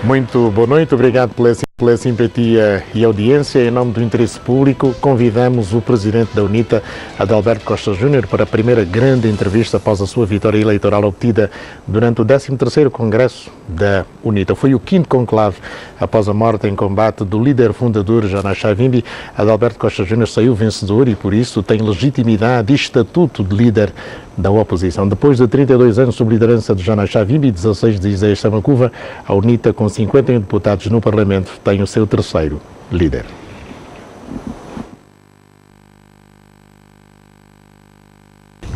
Muito boa noite, obrigado pela simpatia e audiência. Em nome do interesse público, convidamos o presidente da UNITA, Adalberto Costa Júnior, para a primeira grande entrevista após a sua vitória eleitoral obtida durante o 13º Congresso da UNITA. Foi o 5º conclave após a morte em combate do líder fundador, Jana Savimbi. Adalberto Costa Júnior saiu vencedor e, por isso, tem legitimidade e estatuto de líder da oposição. Depois de 32 anos sob liderança de Jana Savimbi e 16 de Isaías Samacuva, a UNITA, com 51 deputados no Parlamento, tem o seu terceiro líder.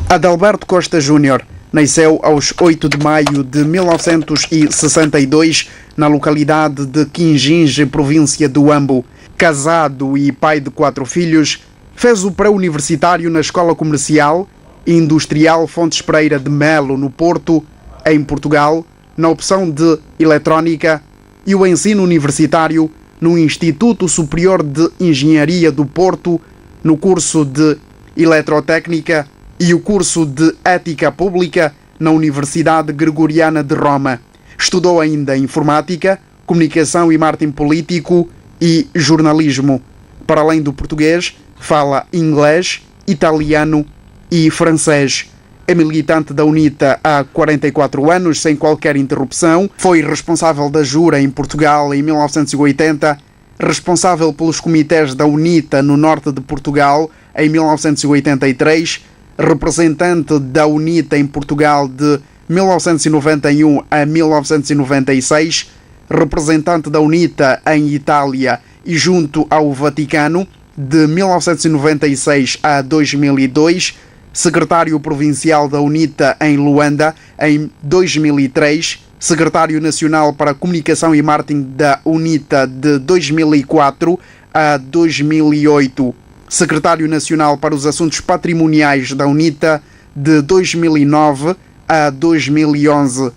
Adalberto Costa Júnior nasceu aos 8 de maio de 1962 na localidade de Quinginge, província do Ambo. Casado e pai de 4 filhos, fez o pré-universitário na Escola Comercial e Industrial Fontes Pereira de Melo, no Porto, em Portugal, na opção de Eletrónica, e o ensino universitário no Instituto Superior de Engenharia do Porto, no curso de Eletrotécnica, e o curso de Ética Pública na Universidade Gregoriana de Roma. Estudou ainda Informática, Comunicação e Marketing Político e Jornalismo. Para além do português, fala inglês, italiano e francês. É militante da UNITA há 44 anos, sem qualquer interrupção. Foi responsável da Jura em Portugal em 1980, responsável pelos comitês da UNITA no norte de Portugal em 1983, representante da UNITA em Portugal de 1991 a 1996, representante da UNITA em Itália e junto ao Vaticano de 1996 a 2002, secretário provincial da UNITA em Luanda em 2003, secretário nacional para Comunicação e Marketing da UNITA de 2004 a 2008, secretário nacional para os Assuntos Patrimoniais da UNITA de 2009 a 2011,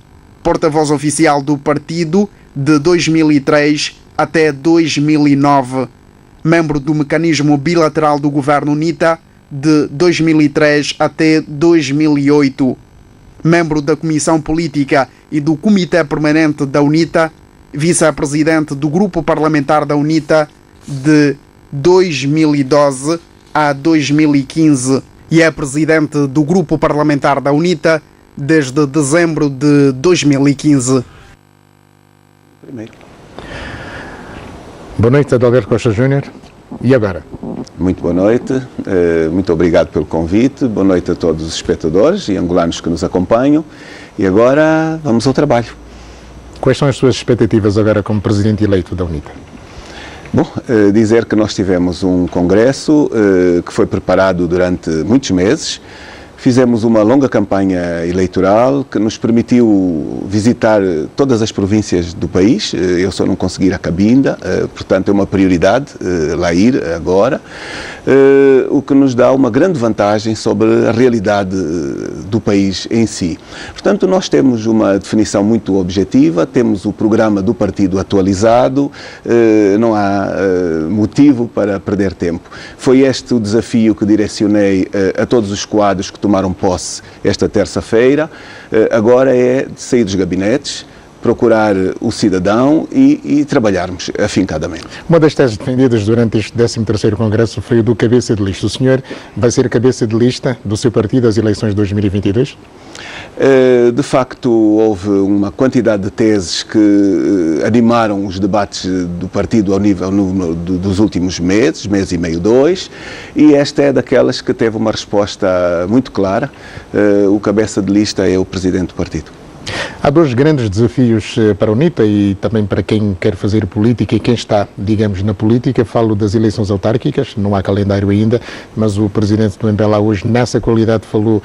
porta-voz oficial do partido de 2003 até 2009, membro do Mecanismo Bilateral do Governo UNITA de 2003 até 2008, membro da Comissão Política e do Comitê Permanente da UNITA, vice-presidente do Grupo Parlamentar da UNITA de 2012 a 2015 e é presidente do Grupo Parlamentar da UNITA desde dezembro de 2015. Boa noite, Adalberto Costa Júnior. E agora? Muito boa noite, muito obrigado pelo convite, boa noite a todos os espectadores e angolanos que nos acompanham. E agora vamos ao trabalho. Quais são as suas expectativas agora como presidente eleito da UNITA? Bom, dizer que nós tivemos um congresso que foi preparado durante muitos meses. Fizemos uma longa campanha eleitoral que nos permitiu visitar todas as províncias do país. Eu só não consegui ir a Cabinda, portanto é uma prioridade lá ir agora, o que nos dá uma grande vantagem sobre a realidade do país em si. Portanto, nós temos uma definição muito objetiva, temos o programa do partido atualizado, não há motivo para perder tempo. Foi este o desafio que direcionei a todos os quadros que tomaram posse esta terça-feira. Agora é de sair dos gabinetes, procurar o cidadão e trabalharmos afincadamente. Uma das teses defendidas durante este 13º Congresso foi o do cabeça de lista. O senhor vai ser cabeça de lista do seu partido às eleições de 2022? De facto, houve uma quantidade de teses que animaram os debates do partido ao nível dos últimos meses, mês e meio, 2, e esta é daquelas que teve uma resposta muito clara. O cabeça de lista é o presidente do partido. Há dois grandes desafios para a UNITA e também para quem quer fazer política e quem está, digamos, na política. Falo das eleições autárquicas, não há calendário ainda, mas o presidente do MPLA hoje, nessa qualidade, falou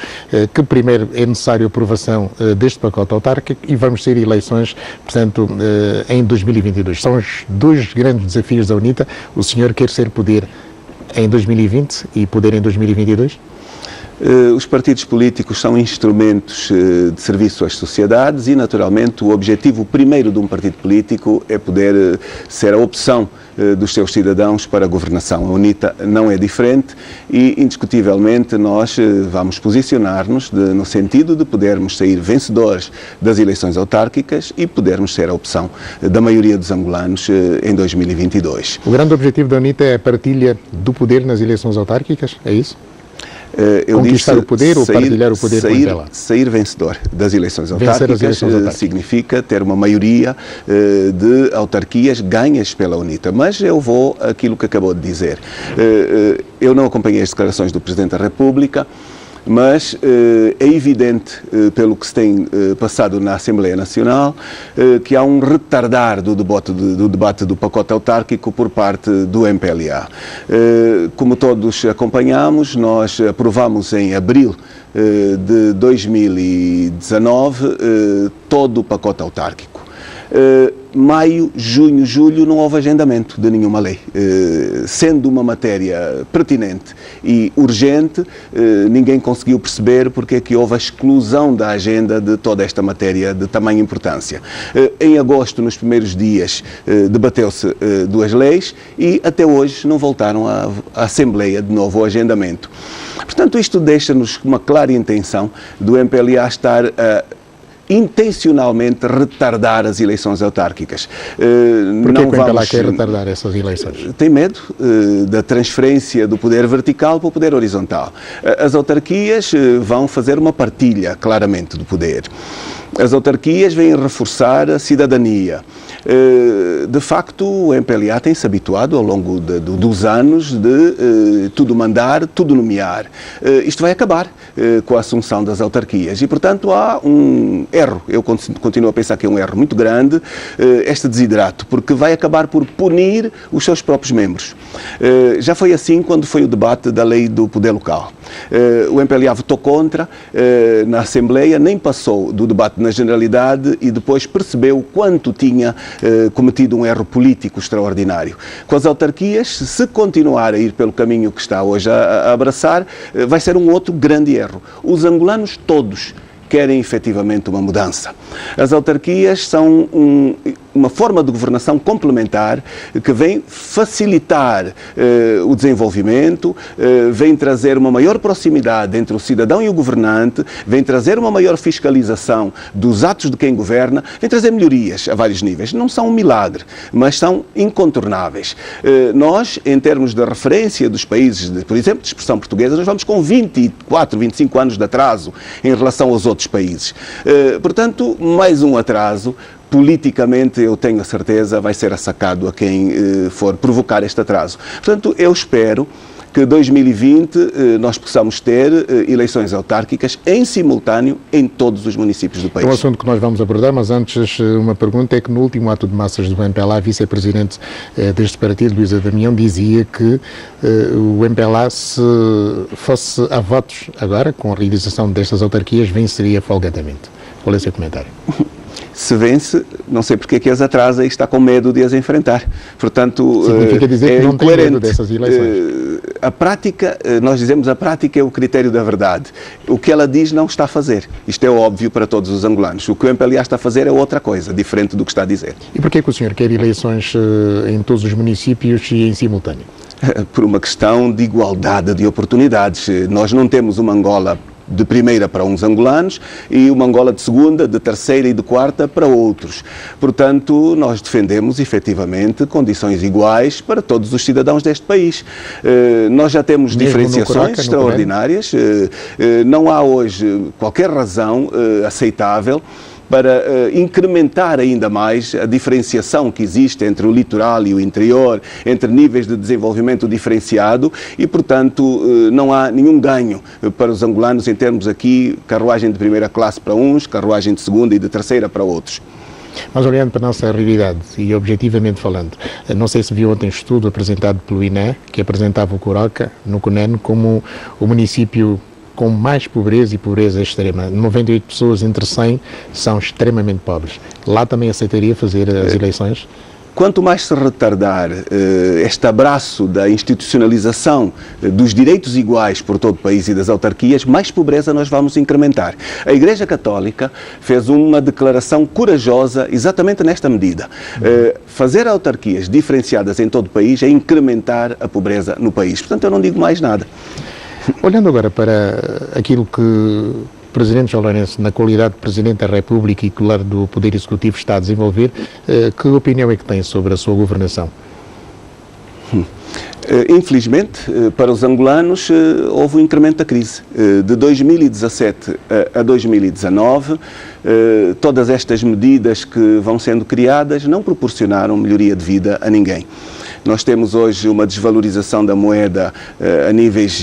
que primeiro é necessário a aprovação deste pacote autárquico e vamos ter eleições, portanto, em 2022. São os dois grandes desafios da UNITA. O senhor quer ser poder em 2020 e poder em 2022? Os partidos políticos são instrumentos de serviço às sociedades e, naturalmente, o objetivo primeiro de um partido político é poder ser a opção dos seus cidadãos para a governação. A UNITA não é diferente e, indiscutivelmente, nós vamos posicionar-nos no sentido de podermos sair vencedores das eleições autárquicas e podermos ser a opção da maioria dos angolanos em 2022. O grande objetivo da UNITA é a partilha do poder nas eleições autárquicas, é isso? Conquistar o poder ou partilhar o poder com o MPLA? Sair vencedor das eleições autárquicas significa ter uma maioria de autarquias ganhas pela UNITA. Mas eu vou àquilo que acabou de dizer. Eu não acompanhei as declarações do Presidente da República, mas é evidente, pelo que se tem passado na Assembleia Nacional, que há um retardar do debate do pacote autárquico por parte do MPLA. Como todos acompanhamos, nós aprovamos em abril de 2019 todo o pacote autárquico. Maio, junho, julho não houve agendamento de nenhuma lei. Sendo uma matéria pertinente e urgente, ninguém conseguiu perceber porque é que houve a exclusão da agenda de toda esta matéria de tamanha importância. Em agosto, nos primeiros dias, debateu-se duas leis e até hoje não voltaram à Assembleia de novo ao agendamento. Portanto, isto deixa-nos uma clara intenção do MPLA estar a intencionalmente retardar as eleições autárquicas. Por que o MPLA quer retardar essas eleições? Tem medo da transferência do poder vertical para o poder horizontal. As autarquias vão fazer uma partilha, claramente, do poder. As autarquias vêm reforçar a cidadania. De facto, o MPLA tem-se habituado ao longo dos anos de tudo mandar, tudo nomear. Isto vai acabar com a assunção das autarquias e, portanto, há um erro. Eu continuo a pensar que é um erro muito grande este desidrato, porque vai acabar por punir os seus próprios membros. Já foi assim quando foi o debate da lei do poder local. O MPLA votou contra na Assembleia, nem passou do debate na Generalidade e depois percebeu quanto tinha cometido um erro político extraordinário. Com as autarquias, se continuar a ir pelo caminho que está hoje a abraçar, vai ser um outro grande erro. Os angolanos todos querem efetivamente uma mudança. As autarquias são uma forma de governação complementar que vem facilitar o desenvolvimento, vem trazer uma maior proximidade entre o cidadão e o governante, vem trazer uma maior fiscalização dos atos de quem governa, vem trazer melhorias a vários níveis. Não são um milagre, mas são incontornáveis. Nós, em termos de referência dos países, por exemplo, de expressão portuguesa, nós vamos com 24, 25 anos de atraso em relação aos outros países. Portanto, mais um atraso. Politicamente, eu tenho a certeza, vai ser assacado a quem for provocar este atraso. Portanto, eu espero que 2020 nós possamos ter eleições autárquicas em simultâneo em todos os municípios do país. É um assunto que nós vamos abordar, mas antes uma pergunta é que no último ato de massas do MPLA, a vice-presidente deste partido, Luísa Damião, dizia que o MPLA, se fosse a votos agora, com a realização destas autarquias, venceria folgadamente. Qual é o seu comentário? Se vence, não sei porque é que as atrasa e está com medo de as enfrentar. Portanto, significa dizer que não tem medo dessas eleições. A prática, nós dizemos a prática é o critério da verdade. O que ela diz não está a fazer. Isto é óbvio para todos os angolanos. O que o MPLA está a fazer é outra coisa, diferente do que está a dizer. E porquê que o senhor quer eleições em todos os municípios e em simultâneo? Por uma questão de igualdade de oportunidades. Nós não temos uma Angola de primeira para uns angolanos e uma Angola de segunda, de terceira e de quarta para outros. Portanto, nós defendemos efetivamente condições iguais para todos os cidadãos deste país. Nós já temos diferenciações extraordinárias. Não há hoje qualquer razão aceitável para incrementar ainda mais a diferenciação que existe entre o litoral e o interior, entre níveis de desenvolvimento diferenciado e, portanto, não há nenhum ganho para os angolanos em termos aqui, carruagem de primeira classe para uns, carruagem de segunda e de terceira para outros. Mas olhando para a nossa realidade e objetivamente falando, não sei se viu ontem um estudo apresentado pelo INE, que apresentava o Coroca, no CUNEN, como o município com mais pobreza e pobreza extrema. 98 pessoas entre 100 são extremamente pobres. Lá também aceitaria fazer as eleições? quanto mais se retardar este abraço da institucionalização dos direitos iguais por todo o país e das autarquias, mais pobreza nós vamos incrementar. A Igreja Católica fez uma declaração corajosa exatamente nesta medida. Fazer autarquias diferenciadas em todo o país é incrementar a pobreza no país. Portanto, eu não digo mais nada. Olhando agora para aquilo que o Presidente João Lourenço, na qualidade de Presidente da República e titular do Poder Executivo, está a desenvolver, que opinião é que tem sobre a sua governação? Infelizmente, para os angolanos, houve um incremento da crise. De 2017 a 2019, todas estas medidas que vão sendo criadas não proporcionaram melhoria de vida a ninguém. Nós temos hoje uma desvalorização da moeda a níveis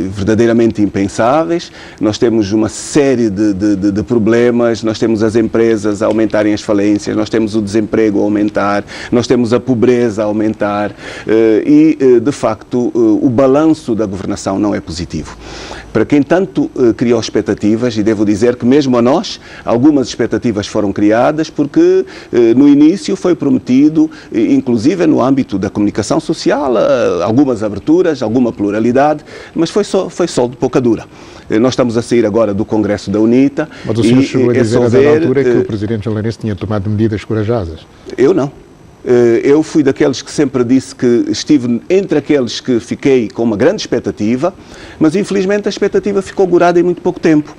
verdadeiramente impensáveis, nós temos uma série de problemas, nós temos as empresas a aumentarem as falências, nós temos o desemprego a aumentar, nós temos a pobreza a aumentar e, de facto, o balanço da governação não é positivo. Para quem tanto criou expectativas, e devo dizer que mesmo a nós, algumas expectativas foram criadas porque no início foi prometido, inclusive no âmbito da comunicação social, algumas aberturas, alguma pluralidade, mas foi só de pouca dura. Nós estamos a sair agora do Congresso da UNITA. Mas o senhor chegou a dizer a dada altura que o Presidente João Lourenço tinha tomado medidas corajosas. Eu não. Eu fui daqueles que sempre disse que estive entre aqueles que fiquei com uma grande expectativa, mas infelizmente a expectativa ficou gorada em muito pouco tempo.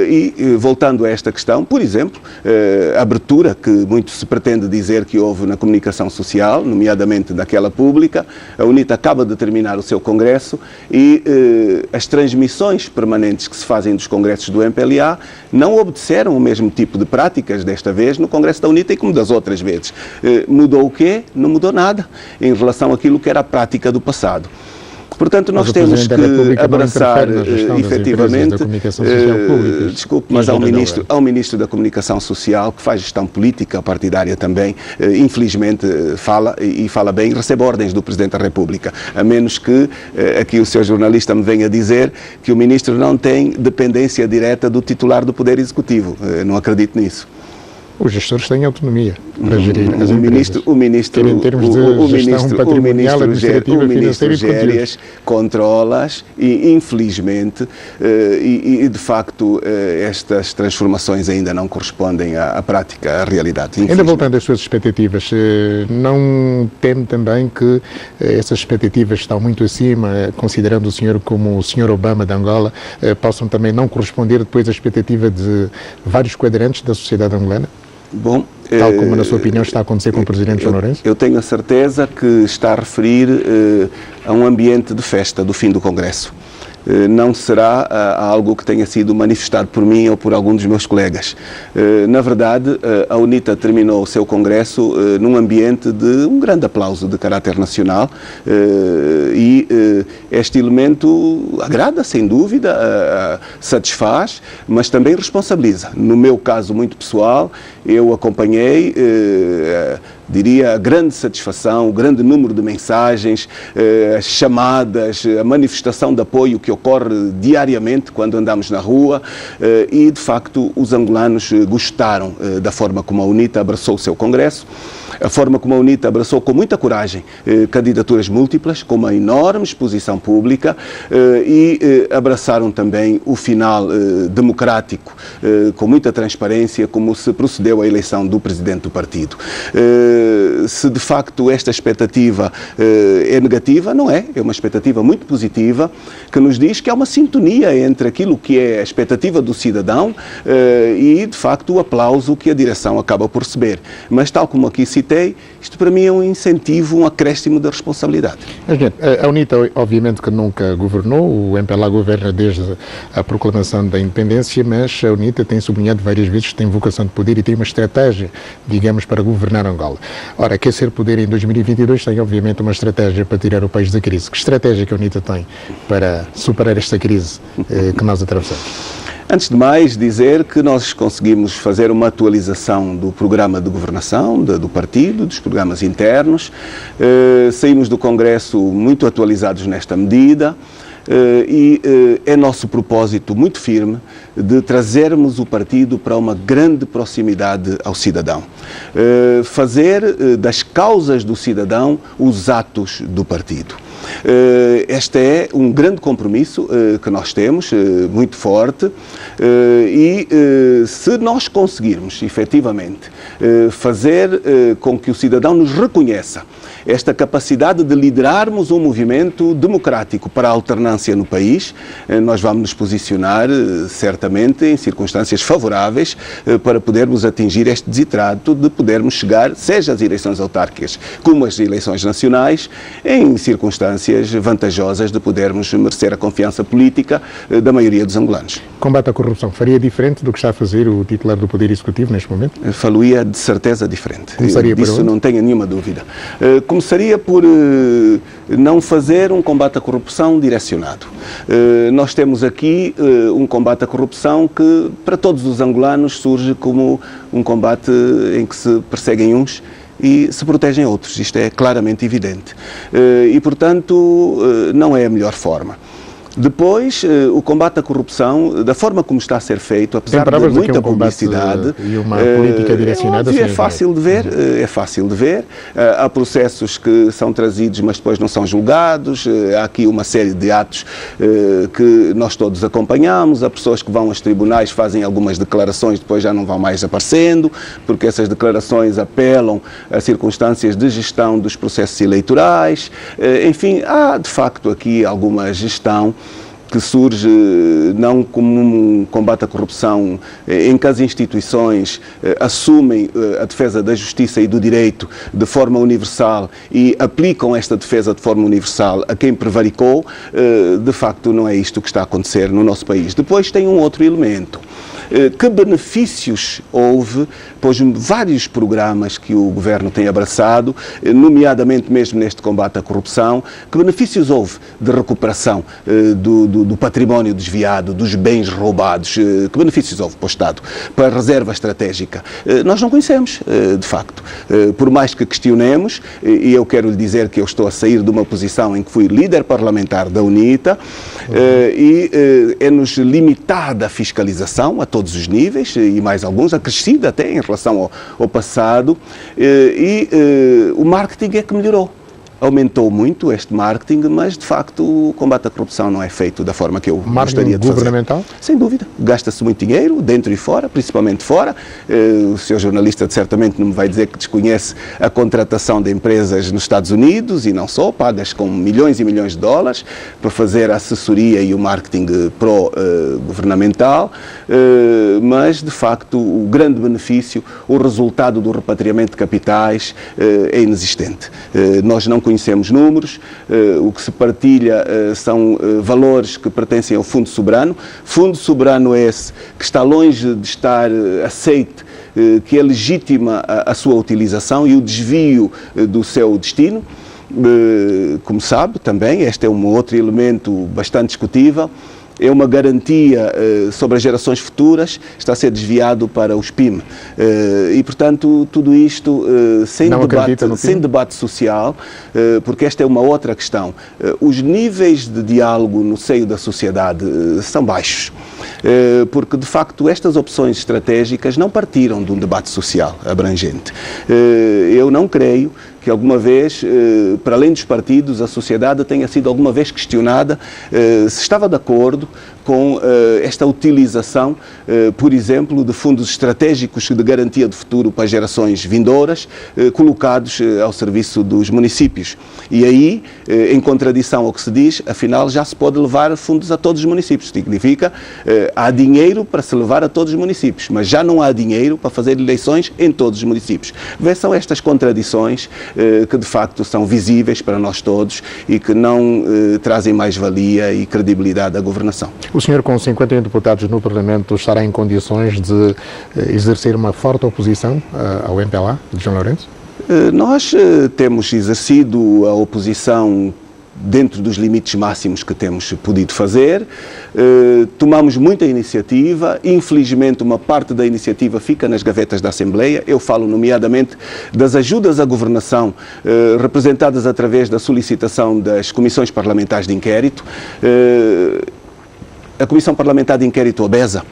E voltando a esta questão, por exemplo, a abertura que muito se pretende dizer que houve na comunicação social, nomeadamente naquela pública, a UNITA acaba de terminar o seu congresso e as transmissões permanentes que se fazem dos congressos do MPLA não obedeceram o mesmo tipo de práticas desta vez no congresso da UNITA e como das outras vezes. Mudou o quê? Não mudou nada em relação àquilo que era a prática do passado. Portanto, nós temos que abraçar efetivamente, desculpe, mas há um Ministro da Comunicação Social que faz gestão política partidária também, infelizmente fala e fala bem e recebe ordens do Presidente da República, a menos que aqui o seu jornalista me venha dizer que o Ministro não tem dependência direta do titular do Poder Executivo. Não acredito nisso. Os gestores têm autonomia para gerir as empresas. O Ministro gere-as, controla-as e, infelizmente, de facto, estas transformações ainda não correspondem à prática, à realidade. Ainda voltando às suas expectativas, não teme também que essas expectativas estão muito acima, considerando o senhor como o senhor Obama de Angola, possam também não corresponder depois à expectativa de vários quadrantes da sociedade angolana? Bom, tal como, na sua opinião, está a acontecer com o Presidente João Lourenço? Eu tenho a certeza que está a referir a um ambiente de festa do fim do Congresso. Não será algo que tenha sido manifestado por mim ou por algum dos meus colegas. Na verdade, a UNITA terminou o seu congresso num ambiente de um grande aplauso de caráter nacional e este elemento agrada, sem dúvida, satisfaz, mas também responsabiliza. No meu caso muito pessoal, eu acompanhei, diria, a grande satisfação, o grande número de mensagens, as chamadas, a manifestação de apoio que ocorre diariamente quando andamos na rua e, de facto, os angolanos gostaram da forma como a UNITA abraçou o seu congresso, a forma como a UNITA abraçou com muita coragem candidaturas múltiplas, com uma enorme exposição pública e abraçaram também o final democrático, com muita transparência, como se procedeu à eleição do presidente do partido. Se de facto esta expectativa é negativa, não é. É uma expectativa muito positiva que nos diz que há uma sintonia entre aquilo que é a expectativa do cidadão e, de facto, o aplauso que a direção acaba por receber. Mas, tal como aqui citei, isto para mim é um incentivo, um acréscimo da responsabilidade. A UNITA, obviamente, que nunca governou, o MPLA governa desde a proclamação da independência, mas a UNITA tem sublinhado várias vezes que tem vocação de poder e tem uma estratégia, digamos, para governar Angola. Ora, quer ser poder em 2022 tem, obviamente, uma estratégia para tirar o país da crise. Que estratégia que a UNITA tem para superar esta crise que nós atravessamos? Antes de mais, dizer que nós conseguimos fazer uma atualização do programa de governação do partido, dos programas internos. Saímos do Congresso muito atualizados nesta medida. É nosso propósito muito firme de trazermos o partido para uma grande proximidade ao cidadão. Fazer das causas do cidadão os atos do partido. Este é um grande compromisso que nós temos, muito forte, e se nós conseguirmos, efetivamente, fazer com que o cidadão nos reconheça esta capacidade de liderarmos um movimento democrático para a alternância no país, nós vamos nos posicionar, certamente, em circunstâncias favoráveis para podermos atingir este desidrato de podermos chegar, seja às eleições autárquicas como as eleições nacionais, em circunstâncias vantajosas de podermos merecer a confiança política da maioria dos angolanos. Combate à corrupção faria diferente do que está a fazer o titular do Poder Executivo neste momento? Faria de certeza diferente. Começaria por onde? Disso não tenho nenhuma dúvida. Começaria por não fazer um combate à corrupção direcionado. Nós temos aqui um combate à corrupção que, para todos os angolanos, surge como um combate em que se perseguem uns e se protegem outros. Isto é claramente evidente. E, portanto, não é a melhor forma. Depois, o combate à corrupção, da forma como está a ser feito, apesar de muita publicidade e uma política direcionada, é fácil de ver, há processos que são trazidos, mas depois não são julgados, há aqui uma série de atos que nós todos acompanhamos, há pessoas que vão aos tribunais, fazem algumas declarações, depois já não vão mais aparecendo, porque essas declarações apelam a circunstâncias de gestão dos processos eleitorais, enfim, há de facto aqui alguma gestão que surge não como um combate à corrupção em que as instituições assumem a defesa da justiça e do direito de forma universal e aplicam esta defesa de forma universal a quem prevaricou, de facto não é isto que está a acontecer no nosso país. Depois tem um outro elemento. Que benefícios houve, pois vários programas que o Governo tem abraçado, nomeadamente mesmo neste combate à corrupção, que benefícios houve de recuperação do património desviado, dos bens roubados, que benefícios houve para o Estado, para a reserva estratégica? Nós não conhecemos, de facto. Por mais que questionemos, e eu quero lhe dizer que eu estou a sair de uma posição em que fui líder parlamentar da UNITA, e é-nos limitada a fiscalização a todos os níveis, e mais alguns, acrescida até em relação ao passado, e o marketing é que melhorou. Aumentou muito este marketing, mas de facto o combate à corrupção não é feito da forma que eu gostaria de fazer. Governamental? Sem dúvida. Gasta-se muito dinheiro, dentro e fora, principalmente fora. O senhor jornalista certamente não me vai dizer que desconhece a contratação de empresas nos Estados Unidos e não só, pagas com milhões e milhões de dólares para fazer a assessoria e o marketing pró-governamental, mas de facto o grande benefício, o resultado do repatriamento de capitais é inexistente. Nós não conhecemos números, o que se partilha são valores que pertencem ao Fundo Soberano. Fundo Soberano é esse que está longe de estar aceite, que é legítima a sua utilização e o desvio do seu destino. Como sabe também, este é um outro elemento bastante discutível. É uma garantia sobre as gerações futuras, está a ser desviado para os PIM. E, portanto, tudo isto sem debate social, porque esta é uma outra questão. Os níveis de diálogo no seio da sociedade são baixos, porque, de facto, estas opções estratégicas não partiram de um debate social abrangente. Eu não creio que alguma vez, para além dos partidos, a sociedade tenha sido alguma vez questionada se estava de acordo com esta utilização, por exemplo, de fundos estratégicos de garantia de futuro para gerações vindouras, colocados ao serviço dos municípios. E aí, em contradição ao que se diz, afinal já se pode levar fundos a todos os municípios. Significa, há dinheiro para se levar a todos os municípios, mas já não há dinheiro para fazer eleições em todos os municípios. São estas contradições que de facto são visíveis para nós todos e que não trazem mais-valia e credibilidade à governação. O senhor, com 51 deputados no Parlamento, estará em condições de exercer uma forte oposição ao MPLA de João Lourenço? Nós temos exercido a oposição dentro dos limites máximos que temos podido fazer. Tomamos muita iniciativa, infelizmente uma parte da iniciativa fica nas gavetas da Assembleia. Eu falo nomeadamente das ajudas à governação representadas através da solicitação das comissões parlamentares de inquérito. A Comissão Parlamentar de Inquérito obesa,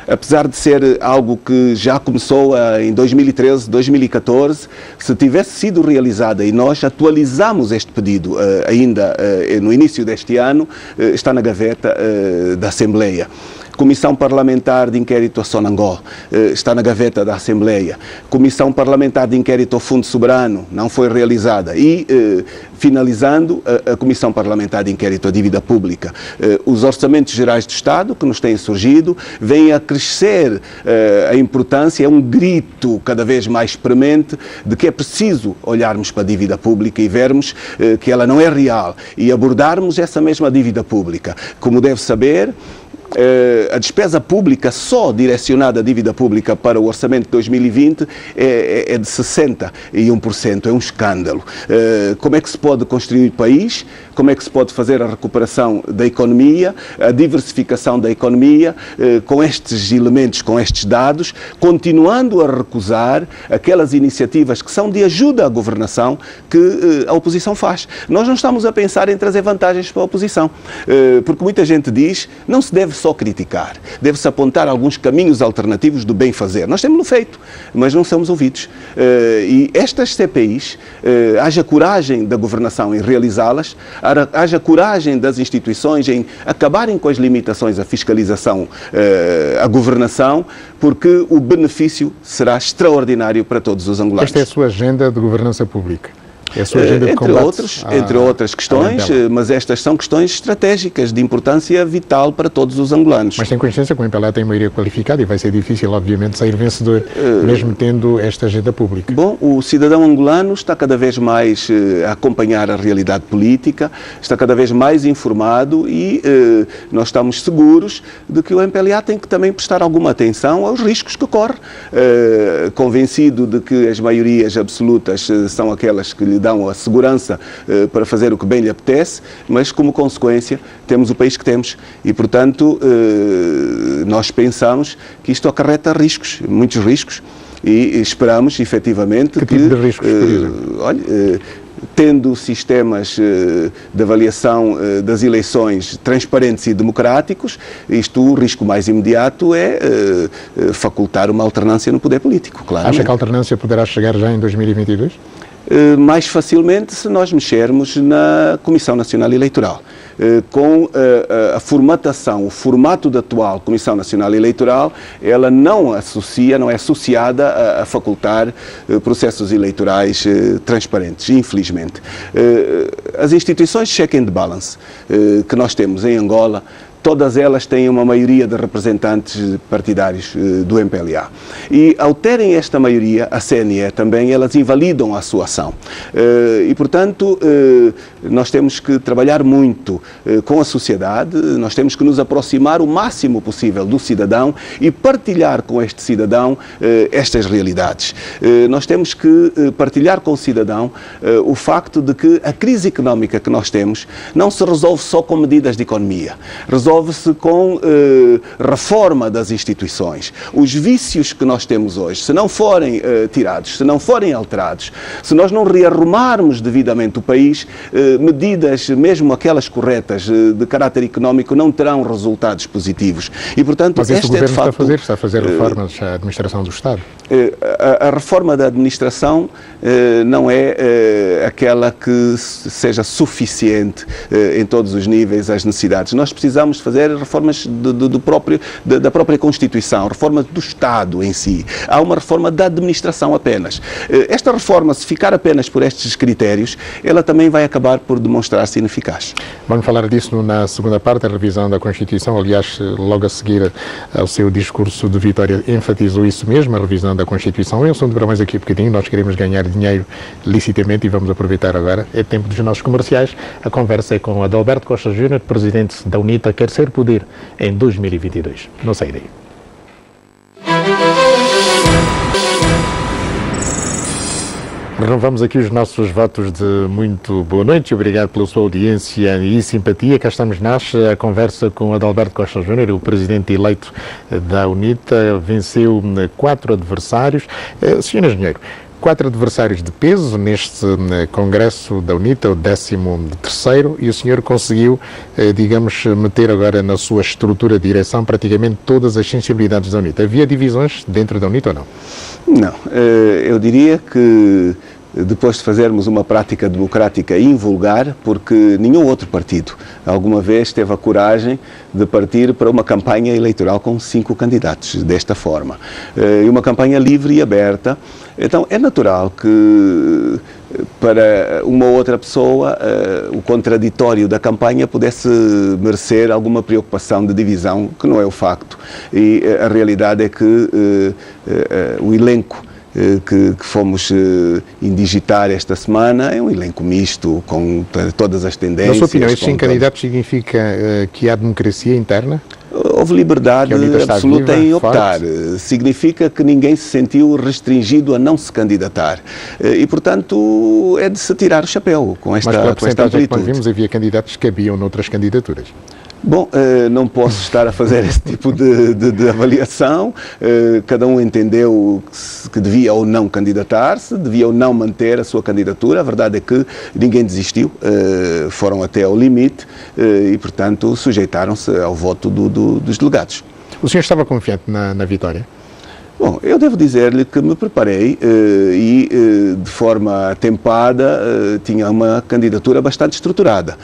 apesar de ser algo que já começou em 2013, 2014, se tivesse sido realizada, e nós atualizamos este pedido ainda no início deste ano, está na gaveta da Assembleia. Comissão Parlamentar de Inquérito a Sonangol, está na gaveta da Assembleia. Comissão Parlamentar de Inquérito ao Fundo Soberano, não foi realizada. E, finalizando, a Comissão Parlamentar de Inquérito à Dívida Pública. Os orçamentos gerais do Estado, que nos têm surgido, vêm a crescer a importância, é um grito cada vez mais premente de que é preciso olharmos para a dívida pública e vermos que ela não é real e abordarmos essa mesma dívida pública. Como deve saber, a despesa pública só direcionada à dívida pública para o orçamento de 2020 é de 61%, é um escândalo. Como é que se pode construir o país? Como é que se pode fazer a recuperação da economia, a diversificação da economia, com estes elementos, com estes dados, continuando a recusar aquelas iniciativas que são de ajuda à governação que a oposição faz? Nós não estamos a pensar em trazer vantagens para a oposição, porque muita gente diz, não se deve só criticar, deve-se apontar alguns caminhos alternativos do bem fazer. Nós temos-no feito, mas não somos ouvidos. E estas CPIs, haja coragem da governação em realizá-las, haja coragem das instituições em acabarem com as limitações à fiscalização, à governação, porque o benefício será extraordinário para todos os angolanos. Esta é a sua agenda de governança pública? É a sua agenda de combate entre outras questões, mas estas são questões estratégicas de importância vital para todos os angolanos. Mas tem consciência que o MPLA tem maioria qualificada e vai ser difícil, obviamente, sair vencedor, mesmo tendo esta agenda pública. Bom, o cidadão angolano está cada vez mais a acompanhar a realidade política, está cada vez mais informado e nós estamos seguros de que o MPLA tem que também prestar alguma atenção aos riscos que corre, convencido de que as maiorias absolutas são aquelas que lhe dão a segurança para fazer o que bem lhe apetece, mas como consequência temos o país que temos e, portanto, nós pensamos que isto acarreta riscos, muitos riscos, e esperamos efetivamente que tipo de riscos, por exemplo? Olha, tendo sistemas de avaliação das eleições transparentes e democráticos, o risco mais imediato é facultar uma alternância no poder político, claro. Acha que a alternância poderá chegar já em 2022? Mais facilmente se nós mexermos na Comissão Nacional Eleitoral. Com a formatação, o formato da atual Comissão Nacional Eleitoral, ela não é associada a facultar processos eleitorais transparentes, infelizmente. As instituições check and balance que nós temos em Angola, todas elas têm uma maioria de representantes partidários do MPLA. E, ao terem esta maioria, a CNE também, elas invalidam a sua ação. E, portanto, nós temos que trabalhar muito com a sociedade, nós temos que nos aproximar o máximo possível do cidadão e partilhar com este cidadão estas realidades. Nós temos que partilhar com o cidadão o facto de que a crise económica que nós temos não se resolve só com medidas de economia, resolve-se com reforma das instituições. Os vícios que nós temos hoje, se não forem tirados, se não forem alterados, se nós não rearrumarmos devidamente o país, medidas, mesmo aquelas corretas de caráter económico, não terão resultados positivos. E, portanto, mas este governo está a fazer reformas à administração do Estado? A reforma da administração não é aquela que seja suficiente em todos os níveis às necessidades. Nós precisamos fazer reformas da própria Constituição, reformas do Estado em si. Há uma reforma da administração apenas. Esta reforma, se ficar apenas por estes critérios, ela também vai acabar por demonstrar-se ineficaz. Vamos falar disso na segunda parte, a revisão da Constituição. Aliás, logo a seguir ao seu discurso de vitória, enfatizou isso mesmo, a revisão da Constituição. É um assunto para mais aqui um bocadinho. Nós queremos ganhar dinheiro licitamente e vamos aproveitar agora. É tempo dos nossos comerciais. A conversa é com Adalberto Costa Júnior, presidente da UNITA, quer ser poder em 2022. Não sai daí. Renovamos aqui os nossos votos de muito boa noite. Obrigado pela sua audiência e simpatia. Cá estamos nós, a conversa com Adalberto Costa Júnior, o presidente eleito da UNITA. Venceu 4 adversários. Senhor Engenheiro, 4 adversários de peso neste Congresso da UNITA, o 13º, e o senhor conseguiu, digamos, meter agora na sua estrutura de direção praticamente todas as sensibilidades da UNITA. Havia divisões dentro da UNITA ou não? Não. Eu diria que depois de fazermos uma prática democrática invulgar, porque nenhum outro partido alguma vez teve a coragem de partir para uma campanha eleitoral com 5 candidatos, desta forma. E uma campanha livre e aberta. Então, é natural que para uma outra pessoa o contraditório da campanha pudesse merecer alguma preocupação de divisão, que não é o facto. E a realidade é que o elenco que fomos indigitar esta semana é um elenco misto, com todas as tendências. Na sua opinião, estes 5 candidatos significa que há democracia interna? Houve liberdade absoluta em optar. Significa que ninguém se sentiu restringido a não se candidatar. E, portanto, é de se tirar o chapéu com esta amplitude. Mas pela porcentagem que nós vimos, havia candidatos que cabiam noutras candidaturas. Bom, não posso estar a fazer esse tipo de avaliação. Cada um entendeu que devia ou não candidatar-se, devia ou não manter a sua candidatura. A verdade é que ninguém desistiu, foram até ao limite e, portanto, sujeitaram-se ao voto dos delegados. O senhor estava confiante na vitória? Bom, eu devo dizer-lhe que me preparei e, de forma atempada, tinha uma candidatura bastante estruturada.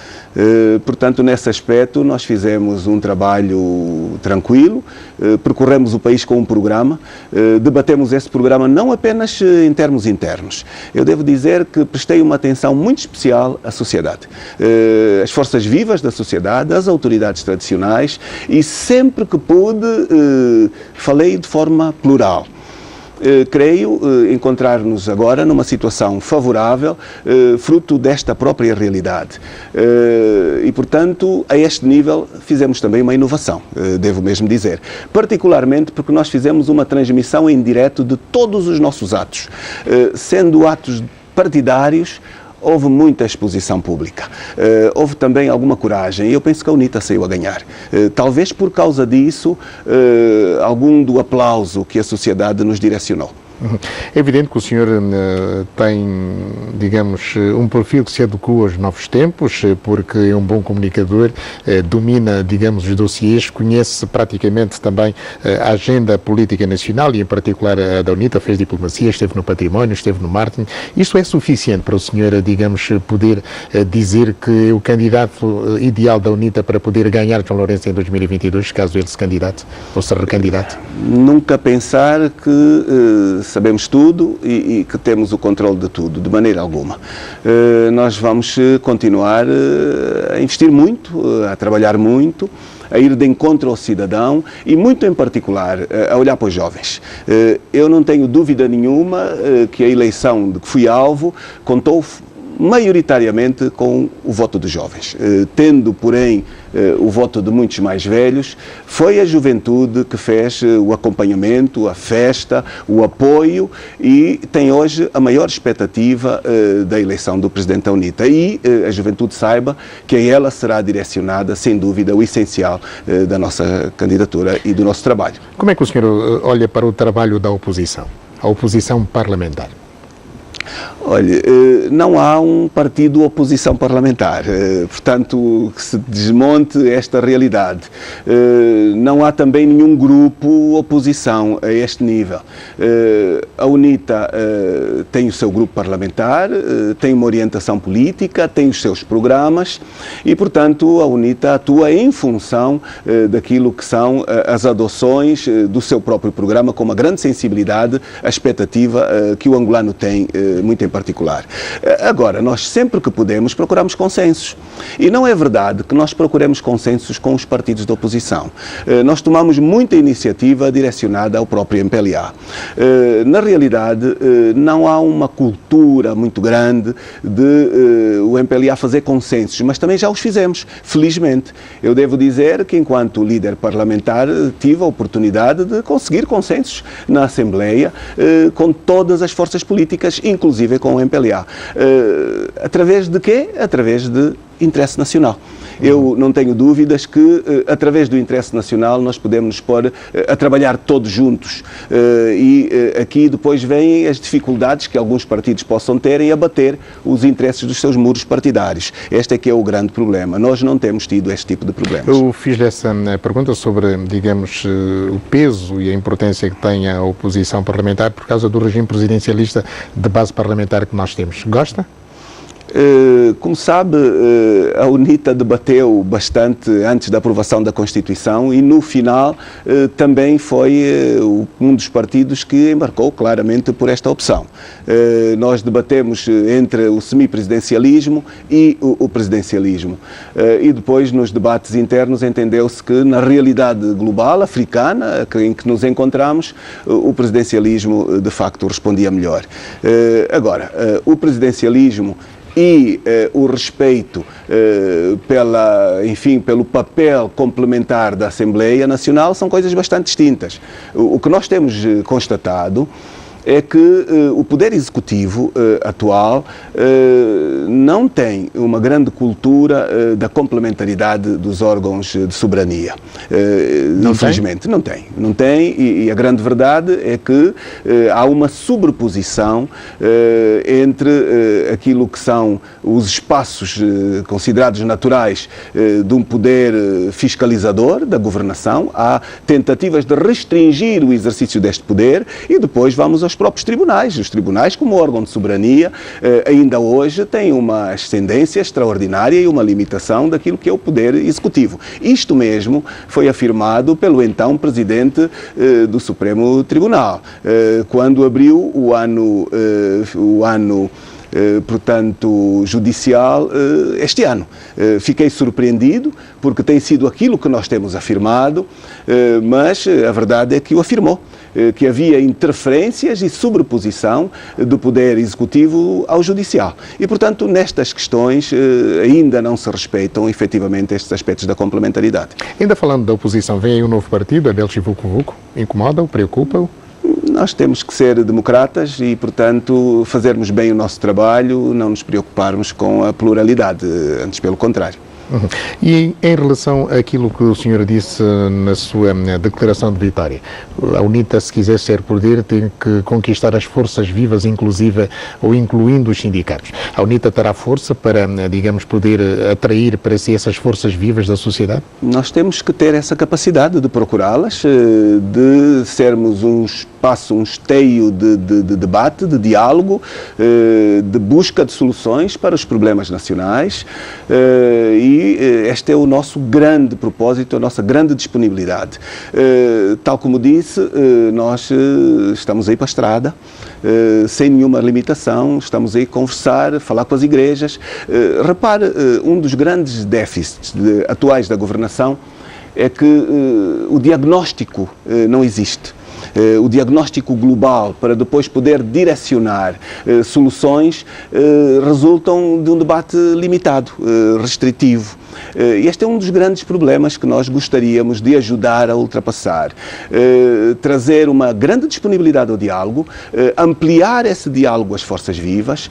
Portanto, nesse aspecto, nós fizemos um trabalho tranquilo, percorremos o país com um programa, debatemos esse programa não apenas em termos internos. Eu devo dizer que prestei uma atenção muito especial à sociedade, as forças vivas da sociedade, as autoridades tradicionais, e sempre que pude, falei de forma plural. Creio encontrar-nos agora numa situação favorável, fruto desta própria realidade. E, portanto, a este nível fizemos também uma inovação, devo mesmo dizer. Particularmente porque nós fizemos uma transmissão em direto de todos os nossos atos, sendo atos partidários. Houve muita exposição pública, houve também alguma coragem e eu penso que a UNITA saiu a ganhar. Talvez por causa disso, algum do aplauso que a sociedade nos direcionou. É evidente que o senhor tem, digamos, um perfil que se adequa aos novos tempos, porque é um bom comunicador, domina, digamos, os dossiês, conhece praticamente também a agenda política nacional e, em particular, a da UNITA, fez diplomacia, esteve no património, esteve no marketing. Isto é suficiente para o senhor, digamos, poder dizer que é o candidato ideal da UNITA para poder ganhar João Lourenço em 2022, caso ele se candidate ou se recandidate? Nunca pensar que sabemos tudo e que temos o controle de tudo, de maneira alguma. Nós vamos continuar a investir muito, a trabalhar muito, a ir de encontro ao cidadão e, muito em particular, a olhar para os jovens. Eu não tenho dúvida nenhuma que a eleição de que fui alvo contou maioritariamente com o voto dos jovens. Tendo, porém, o voto de muitos mais velhos, foi a juventude que fez o acompanhamento, a festa, o apoio e tem hoje a maior expectativa da eleição do Presidente da UNITA. E a juventude saiba que a ela será direcionada, sem dúvida, o essencial da nossa candidatura e do nosso trabalho. Como é que o senhor olha para o trabalho da oposição, a oposição parlamentar? Olha, não há um partido oposição parlamentar, portanto, que se desmonte esta realidade. Não há também nenhum grupo oposição a este nível. A UNITA tem o seu grupo parlamentar, tem uma orientação política, tem os seus programas e, portanto, a UNITA atua em função daquilo que são as adoções do seu próprio programa, com uma grande sensibilidade, a expectativa que o angolano tem, muito em particular. Agora, nós sempre que podemos procuramos consensos. E não é verdade que nós procuremos consensos com os partidos da oposição. Nós tomamos muita iniciativa direcionada ao próprio MPLA. Na realidade, não há uma cultura muito grande de o MPLA fazer consensos, mas também já os fizemos, felizmente. Eu devo dizer que, enquanto líder parlamentar, tive a oportunidade de conseguir consensos na Assembleia com todas as forças políticas, inclusive com o MPLA. Através de quê? Através de interesse nacional. Eu não tenho dúvidas que, através do interesse nacional, nós podemos nos pôr a trabalhar todos juntos. E aqui depois vêm as dificuldades que alguns partidos possam ter em abater os interesses dos seus muros partidários. Este é que é o grande problema. Nós não temos tido este tipo de problemas. Eu fiz-lhe essa pergunta sobre, digamos, o peso e a importância que tem a oposição parlamentar por causa do regime presidencialista de base parlamentar que nós temos. Gosta? Como sabe, a UNITA debateu bastante antes da aprovação da Constituição e no final também foi um dos partidos que embarcou claramente por esta opção. Nós debatemos entre o semipresidencialismo e o presidencialismo e depois nos debates internos entendeu-se que na realidade global, africana, em que nos encontramos, o presidencialismo de facto respondia melhor. Agora, o presidencialismo e o respeito pelo papel complementar da Assembleia Nacional são coisas bastante distintas. O que nós temos constatado é que o Poder Executivo atual não tem uma grande cultura da complementaridade dos órgãos de soberania. Infelizmente, não tem. Não tem e a grande verdade é que há uma sobreposição entre aquilo que são os espaços considerados naturais de um poder fiscalizador da governação. Há tentativas de restringir o exercício deste poder e depois vamos aos próprios tribunais. Os tribunais, como órgão de soberania, ainda hoje têm uma ascendência extraordinária e uma limitação daquilo que é o poder executivo. Isto mesmo foi afirmado pelo então Presidente do Supremo Tribunal, quando abriu o ano portanto, judicial este ano. Fiquei surpreendido porque tem sido aquilo que nós temos afirmado, mas a verdade é que o afirmou, que havia interferências e sobreposição do Poder Executivo ao Judicial. E, portanto, nestas questões ainda não se respeitam efetivamente estes aspectos da complementaridade. Ainda falando da oposição, vem aí um novo partido, a Delchi Vucu Vucu. Incomoda-o? Preocupa-o? Nós temos que ser democratas e, portanto, fazermos bem o nosso trabalho, não nos preocuparmos com a pluralidade, antes pelo contrário. E em relação àquilo que o senhor disse na sua declaração de vitória, a UNITA, se quiser ser poder, tem que conquistar as forças vivas, inclusive ou incluindo os sindicatos. A UNITA terá força para, digamos, poder atrair para si essas forças vivas da sociedade? Nós temos que ter essa capacidade de procurá-las, de sermos um espaço, um esteio de debate, de diálogo, de busca de soluções para os problemas nacionais e este é o nosso grande propósito, a nossa grande disponibilidade. Tal como disse, nós estamos aí para a estrada, sem nenhuma limitação, estamos aí a conversar, a falar com as igrejas. Repare, um dos grandes déficits atuais da governação é que o diagnóstico não existe. O diagnóstico global para depois poder direcionar soluções resultam de um debate limitado, restritivo. Este é um dos grandes problemas que nós gostaríamos de ajudar a ultrapassar. Trazer uma grande disponibilidade ao diálogo, ampliar esse diálogo às forças vivas,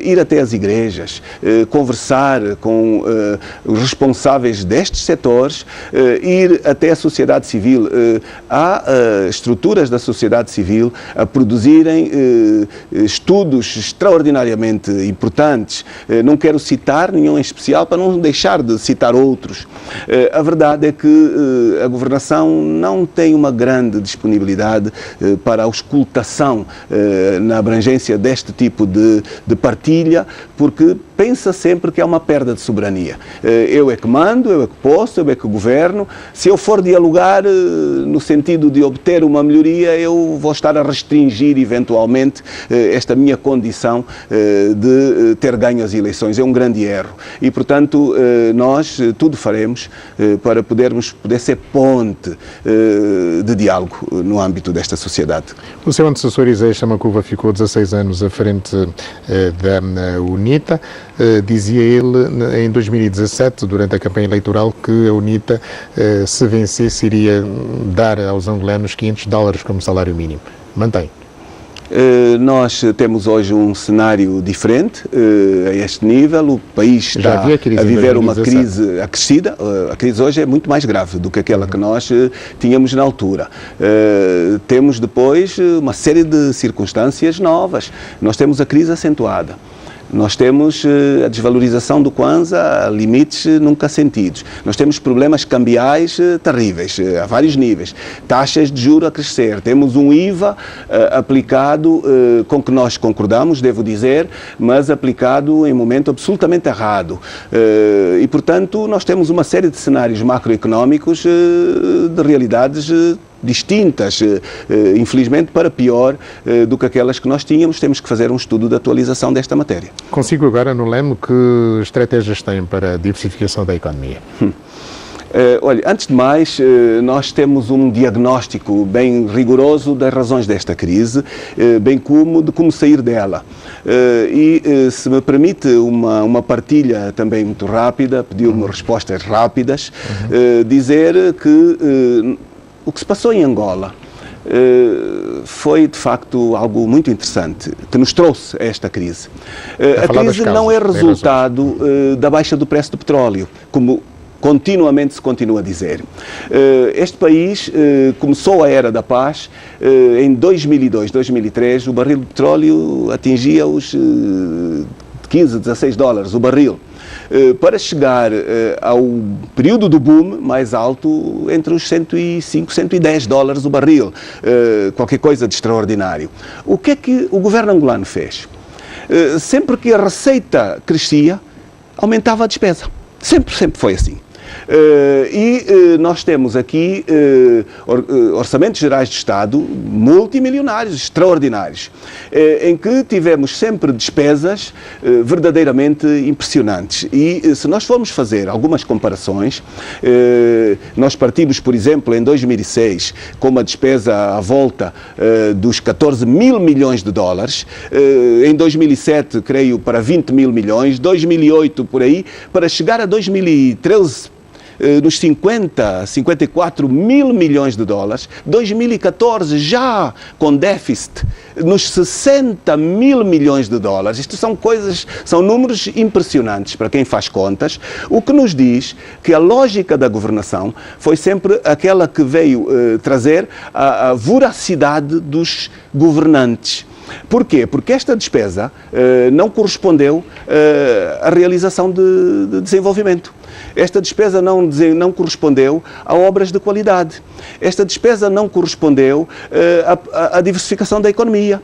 ir até as igrejas, conversar com os responsáveis destes setores, ir até a sociedade civil. Há estruturas da sociedade civil a produzirem estudos extraordinariamente importantes. Não quero citar nenhum em especial para não deixar de citar outros. A verdade é que a governação não tem uma grande disponibilidade para a auscultação na abrangência deste tipo de partilha, porque pensa sempre que é uma perda de soberania. Eu é que mando, eu é que posso, eu é que governo. Se eu for dialogar no sentido de obter uma melhoria, eu vou estar a restringir eventualmente esta minha condição de ter ganho as eleições. É um grande erro. E, portanto, nós tudo faremos para poder ser ponte de diálogo no âmbito desta sociedade. O seu antecessor, Isaías Chamacuva, ficou 16 anos à frente da UNITA. Dizia ele em 2017, durante a campanha eleitoral, que a UNITA, se vencesse, iria dar aos angolanos $500 como salário mínimo. Mantém? Nós temos hoje um cenário diferente a este nível. O país está a viver uma crise acrescida. A crise hoje é muito mais grave do que aquela que nós tínhamos na altura. Temos depois uma série de circunstâncias novas. Nós temos a crise acentuada. Nós temos a desvalorização do Kwanza a limites nunca sentidos. Nós temos problemas cambiais terríveis, a vários níveis. Taxas de juros a crescer. Temos um IVA aplicado, com que nós concordamos, devo dizer, mas aplicado em momento absolutamente errado. E, portanto, nós temos uma série de cenários macroeconómicos de realidades distintas, infelizmente para pior do que aquelas que nós tínhamos. Temos que fazer um estudo de atualização desta matéria. Consigo agora, no Leme, que estratégias têm para a diversificação da economia? Olha, antes de mais, nós temos um diagnóstico bem rigoroso das razões desta crise, bem como de como sair dela. Se me permite uma partilha também muito rápida, pediu-me respostas rápidas, dizer que o que se passou em Angola foi, de facto, algo muito interessante, que nos trouxe a esta crise. A crise não é resultado da baixa do preço do petróleo, como continuamente se continua a dizer. Este país começou a Era da Paz em 2002, 2003, o barril de petróleo atingia os 15, 16 dólares o barril. Para chegar ao período do boom mais alto, entre os 105, 110 dólares o barril, qualquer coisa de extraordinário. O que é que o governo angolano fez? Sempre que a receita crescia, aumentava a despesa. Sempre foi assim. Nós temos aqui orçamentos gerais de Estado multimilionários, extraordinários, em que tivemos sempre despesas verdadeiramente impressionantes. E se nós formos fazer algumas comparações, nós partimos, por exemplo, em 2006, com uma despesa à volta dos 14 mil milhões de dólares, em 2007, creio, para 20 mil milhões, 2008 por aí, para chegar a 2013, nos 54 mil milhões de dólares, 2014 já com déficit nos 60 mil milhões de dólares. Isto são números impressionantes para quem faz contas, o que nos diz que a lógica da governação foi sempre aquela que veio trazer a voracidade dos governantes. Porquê? Porque esta despesa não correspondeu à realização de desenvolvimento. Esta despesa não correspondeu a obras de qualidade. Esta despesa não correspondeu à diversificação da economia,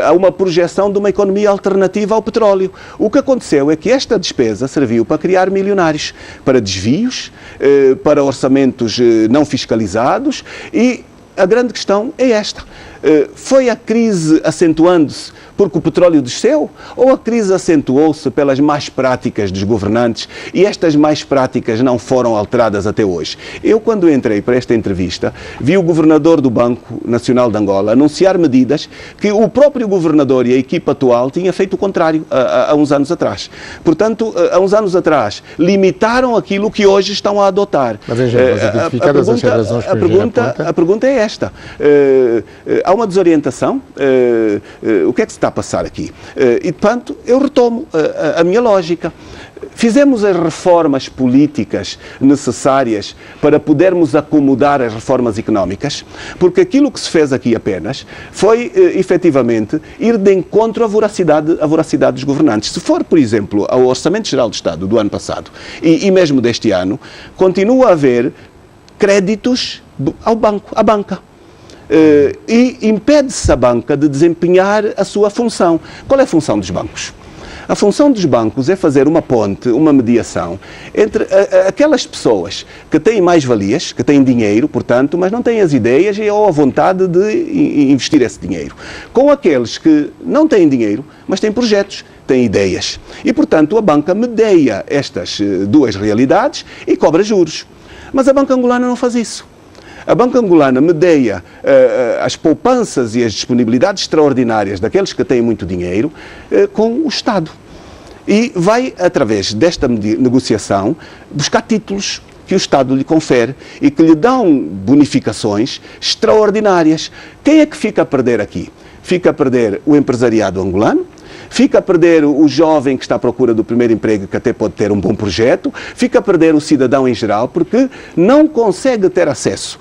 a uma projeção de uma economia alternativa ao petróleo. O que aconteceu é que esta despesa serviu para criar milionários, para desvios, para orçamentos não fiscalizados, e a grande questão é esta. Foi a crise acentuando-se porque o petróleo desceu, ou a crise acentuou-se pelas más práticas dos governantes e estas más práticas não foram alteradas até hoje? Eu, quando entrei para esta entrevista, vi o governador do Banco Nacional de Angola anunciar medidas que o próprio governador e a equipa atual tinha feito o contrário há uns anos atrás. Portanto, há uns anos atrás, limitaram aquilo que hoje estão a adotar. Mas, identificadas as razões que a pergunta é esta. Há uma desorientação? O que é que se está a passar aqui? E, portanto, eu retomo a minha lógica. Fizemos as reformas políticas necessárias para podermos acomodar as reformas económicas, porque aquilo que se fez aqui apenas foi, efetivamente, ir de encontro à voracidade dos governantes. Se for, por exemplo, ao Orçamento Geral do Estado do ano passado e mesmo deste ano, continua a haver créditos à banca. E impede-se a banca de desempenhar a sua função. Qual é a função dos bancos? A função dos bancos é fazer uma ponte, uma mediação entre aquelas pessoas que têm mais-valias, que têm dinheiro, portanto, mas não têm as ideias ou a vontade de investir esse dinheiro, com aqueles que não têm dinheiro, mas têm projetos, têm ideias. E, portanto, a banca medeia estas duas realidades e cobra juros. Mas a banca angolana não faz isso. A banca angolana medeia as poupanças e as disponibilidades extraordinárias daqueles que têm muito dinheiro com o Estado. E vai, através desta negociação, buscar títulos que o Estado lhe confere e que lhe dão bonificações extraordinárias. Quem é que fica a perder aqui? fica a perder o empresariado angolano, fica a perder o jovem que está à procura do primeiro emprego, que até pode ter um bom projeto, fica a perder o cidadão em geral, porque não consegue ter acesso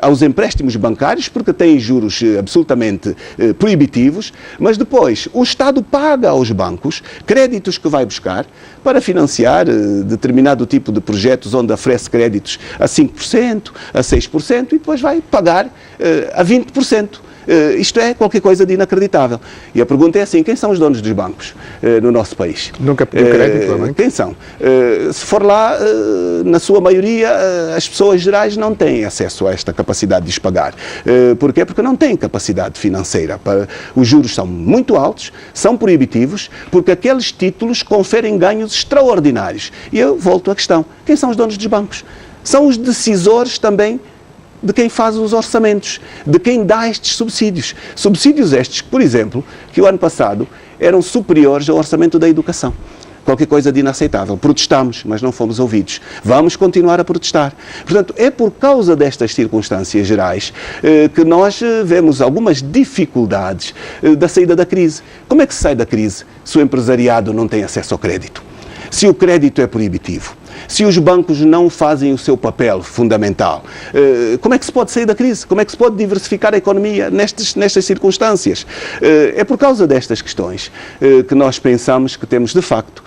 aos empréstimos bancários, porque tem juros absolutamente proibitivos, mas depois o Estado paga aos bancos créditos que vai buscar para financiar determinado tipo de projetos onde oferece créditos a 5%, a 6% e depois vai pagar a 20%. Isto é qualquer coisa de inacreditável. E a pergunta é assim, quem são os donos dos bancos no nosso país? Nunca pediu crédito, não é? Quem são? Se for lá, na sua maioria, as pessoas gerais não têm acesso a esta capacidade de os pagar. Porquê? Porque não têm capacidade financeira. Os juros são muito altos, são proibitivos, porque aqueles títulos conferem ganhos extraordinários. E eu volto à questão, quem são os donos dos bancos? São os decisores também de quem faz os orçamentos, de quem dá estes subsídios. Subsídios estes, por exemplo, que o ano passado eram superiores ao orçamento da educação. Qualquer coisa de inaceitável. Protestámos, mas não fomos ouvidos. Vamos continuar a protestar. Portanto, é por causa destas circunstâncias gerais que nós vemos algumas dificuldades da saída da crise. Como é que se sai da crise se o empresariado não tem acesso ao crédito? Se o crédito é proibitivo? Se os bancos não fazem o seu papel fundamental, como é que se pode sair da crise? Como é que se pode diversificar a economia nestas circunstâncias? É por causa destas questões que nós pensamos que temos, de facto,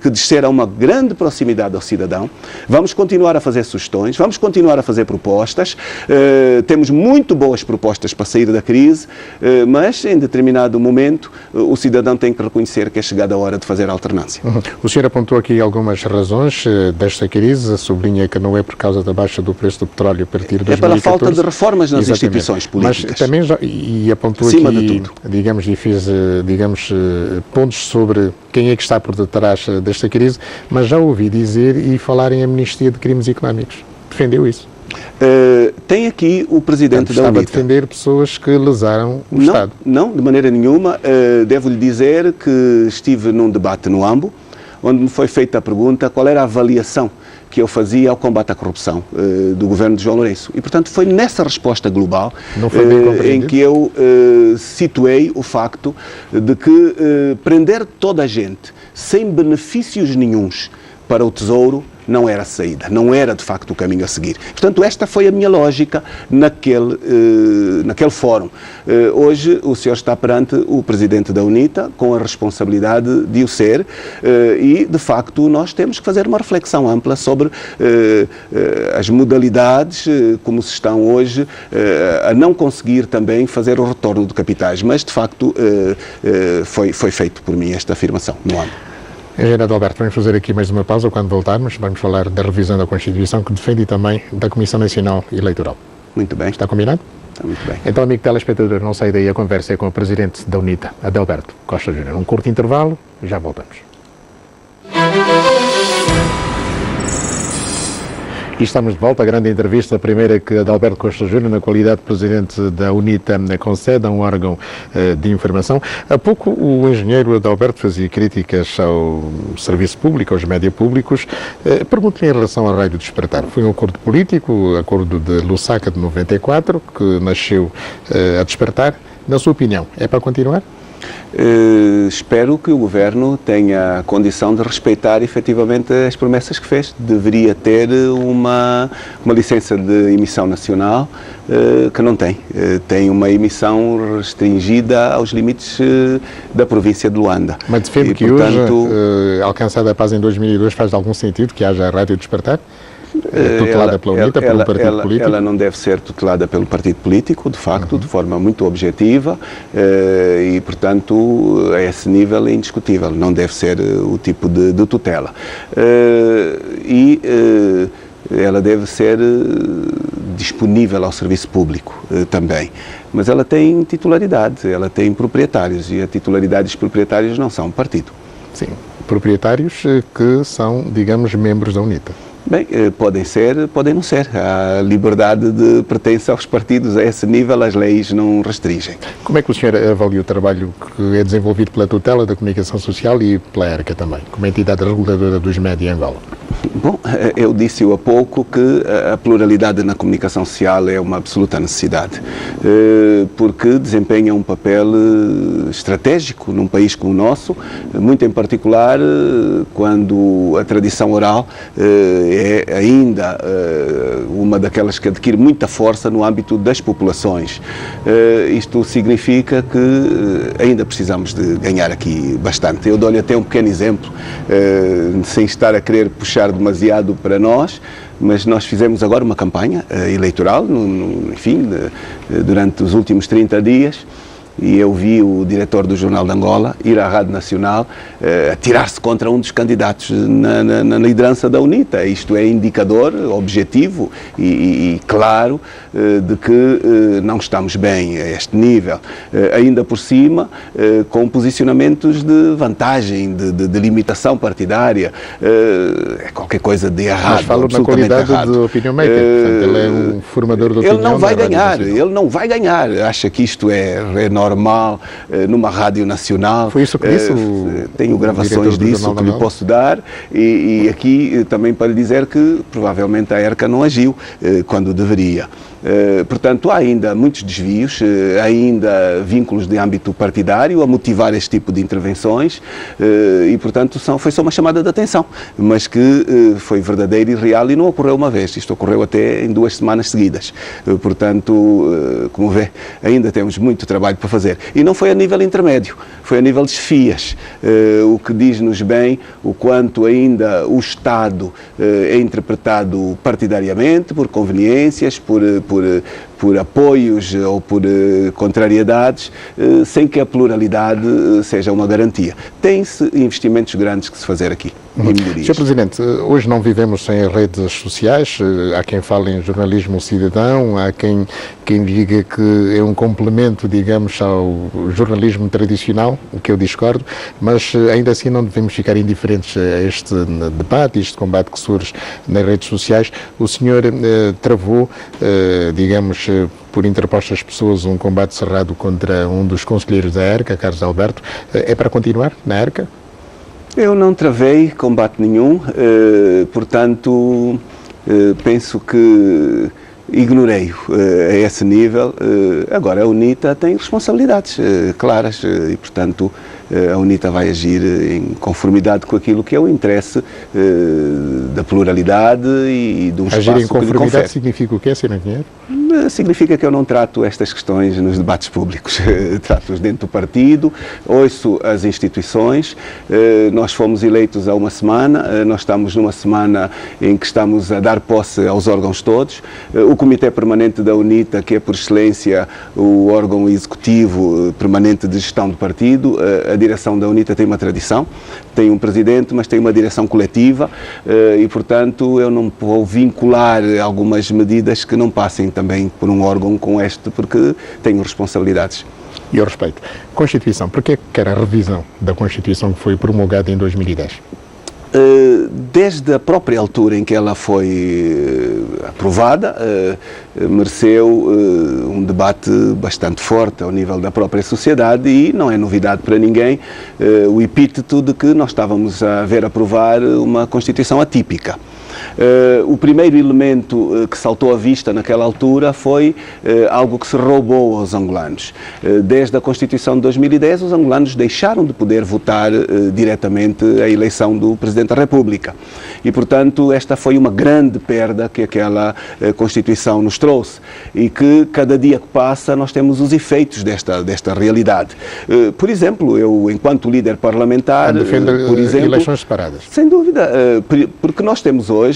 que descer a uma grande proximidade ao cidadão. Vamos continuar a fazer sugestões, vamos continuar a fazer propostas. Temos muito boas propostas para sair da crise, mas em determinado momento o cidadão tem que reconhecer que é chegada a hora de fazer a alternância. O senhor apontou aqui algumas razões desta crise, sublinha que não é por causa da baixa do preço do petróleo a partir de 2014. É pela falta de reformas nas instituições políticas. Mas também e apontou acima aqui, de tudo, digamos, e fez, pontos sobre quem é que está por detrás desta crise, mas já ouvi dizer e falar em amnistia de crimes económicos. Defendeu isso? Tem aqui o Presidente da UNITA. Estava a defender pessoas que lesaram o Estado. Não, de maneira nenhuma. Devo-lhe dizer que estive num debate no AMBO, onde me foi feita a pergunta qual era a avaliação que eu fazia ao combate à corrupção do governo de João Lourenço. E, portanto, foi nessa resposta global em que eu situei o facto de que prender toda a gente sem benefícios nenhuns para o Tesouro não era a saída, não era de facto o caminho a seguir. Portanto, esta foi a minha lógica naquele fórum. Hoje o senhor está perante o Presidente da UNITA com a responsabilidade de o ser e, de facto, nós temos que fazer uma reflexão ampla sobre as modalidades como se estão hoje a não conseguir também fazer o retorno de capitais. Mas, de facto, foi feito por mim esta afirmação no ano. Engenheiro Adalberto, vamos fazer aqui mais uma pausa. Quando voltarmos, vamos falar da revisão da Constituição, que defende e também da Comissão Nacional Eleitoral. Muito bem. Está combinado? Está muito bem. Então, amigo telespectador, não sai daí, a conversa é com o Presidente da UNITA, Adalberto Costa Júnior. Um curto intervalo, já voltamos. E estamos de volta à grande entrevista, a primeira que Adalberto Costa Júnior, na qualidade de Presidente da UNITA, concede a um órgão de informação. Há pouco o engenheiro Adalberto fazia críticas ao serviço público, aos média públicos. Pergunto-lhe em relação à Rádio Despertar. Foi um acordo político, o acordo de Lusaka de 94, que nasceu a Despertar. Na sua opinião, é para continuar? Espero que o Governo tenha a condição de respeitar efetivamente as promessas que fez. Deveria ter uma licença de emissão nacional que não tem. Tem uma emissão restringida aos limites da província de Luanda. Mas defende que portanto, hoje, alcançada a paz em 2002, faz algum sentido que haja a Rádio Despertar? Tutelada pela UNITA, pelo partido político? Ela não deve ser tutelada pelo partido político, de facto, de forma muito objetiva e, portanto, a esse nível é indiscutível. Não deve ser o tipo de tutela. Ela deve ser disponível ao serviço público também. Mas ela tem titularidade, ela tem proprietários e a titularidade dos proprietários não são partido. Sim, proprietários que são, digamos, membros da UNITA. Bem, podem ser, podem não ser. A liberdade de pertence aos partidos. A esse nível as leis não restringem. Como é que o senhor avalia o trabalho que é desenvolvido pela tutela da comunicação social e pela ERCA também, como entidade reguladora dos média em Angola? Bom, eu disse-o há pouco que a pluralidade na comunicação social é uma absoluta necessidade, porque desempenha um papel estratégico num país como o nosso, muito em particular quando a tradição oral é ainda uma daquelas que adquire muita força no âmbito das populações. Isto significa que ainda precisamos de ganhar aqui bastante. Eu dou-lhe até um pequeno exemplo, sem estar a querer puxar demasiado para nós, mas nós fizemos agora uma campanha eleitoral, enfim, durante os últimos 30 dias, e eu vi o diretor do Jornal de Angola ir à Rádio Nacional atirar-se contra um dos candidatos na liderança da UNITA. Isto é indicador objetivo e claro de que não estamos bem a este nível. Ainda por cima, com posicionamentos de vantagem, de limitação partidária, é qualquer coisa de errado. Mas falo na qualidade de opinion maker, portanto, ele é um formador de opinião. Ele não vai ganhar, acha que isto é normal numa rádio nacional. Foi isso que disse tenho gravações disso que lhe posso dar e aqui também para lhe dizer que provavelmente a ERCA não agiu quando deveria. Portanto, há ainda muitos desvios, ainda vínculos de âmbito partidário a motivar este tipo de intervenções e, portanto, foi só uma chamada de atenção, mas que foi verdadeira e real e não ocorreu uma vez, isto ocorreu até em 2 semanas seguidas. Portanto, como vê, ainda temos muito trabalho para fazer. E não foi a nível intermédio, foi a nível de chefias, o que diz-nos bem o quanto ainda o Estado é interpretado partidariamente, por conveniências, por apoios ou por contrariedades, sem que a pluralidade seja uma garantia. Tem-se investimentos grandes que se fazer aqui. Sr. Presidente, hoje não vivemos sem redes sociais, há quem fale em jornalismo cidadão, há quem diga que é um complemento, digamos, ao jornalismo tradicional, o que eu discordo, mas ainda assim não devemos ficar indiferentes a este debate, este combate que surge nas redes sociais. O senhor travou, digamos, por interpostas pessoas, um combate cerrado contra um dos conselheiros da ERCA, Carlos Alberto. É para continuar na ERCA? Eu não travei combate nenhum, portanto, penso que ignorei-o a esse nível. Agora, a UNITA tem responsabilidades claras e, portanto, a UNITA vai agir em conformidade com aquilo que é o interesse da pluralidade e de um espaço que lhe confere. Agir em conformidade significa o quê, Sr. Engenheiro? Significa que eu não trato estas questões nos debates públicos, trato-os dentro do partido, ouço as instituições. Nós fomos eleitos há uma semana, nós estamos numa semana em que estamos a dar posse aos órgãos todos. O Comitê Permanente da UNITA, que é por excelência o órgão executivo permanente de gestão do partido, a direção da UNITA tem uma tradição, tem um presidente, mas tem uma direção coletiva e, portanto, eu não vou vincular algumas medidas que não passem também por um órgão como este, porque tenho responsabilidades. E eu respeito. Constituição, por que quer a revisão da Constituição que foi promulgada em 2010? Desde a própria altura em que ela foi aprovada, mereceu um debate bastante forte ao nível da própria sociedade e não é novidade para ninguém o epíteto de que nós estávamos a ver aprovar uma Constituição atípica. O primeiro elemento que saltou à vista naquela altura foi algo que se roubou aos angolanos. Desde a Constituição de 2010, os angolanos deixaram de poder votar diretamente a eleição do Presidente da República. E, portanto, esta foi uma grande perda que aquela Constituição nos trouxe e que, cada dia que passa, nós temos os efeitos desta realidade. Por exemplo, eu, enquanto líder parlamentar, por exemplo, eleições separadas. Sem dúvida, porque nós temos hoje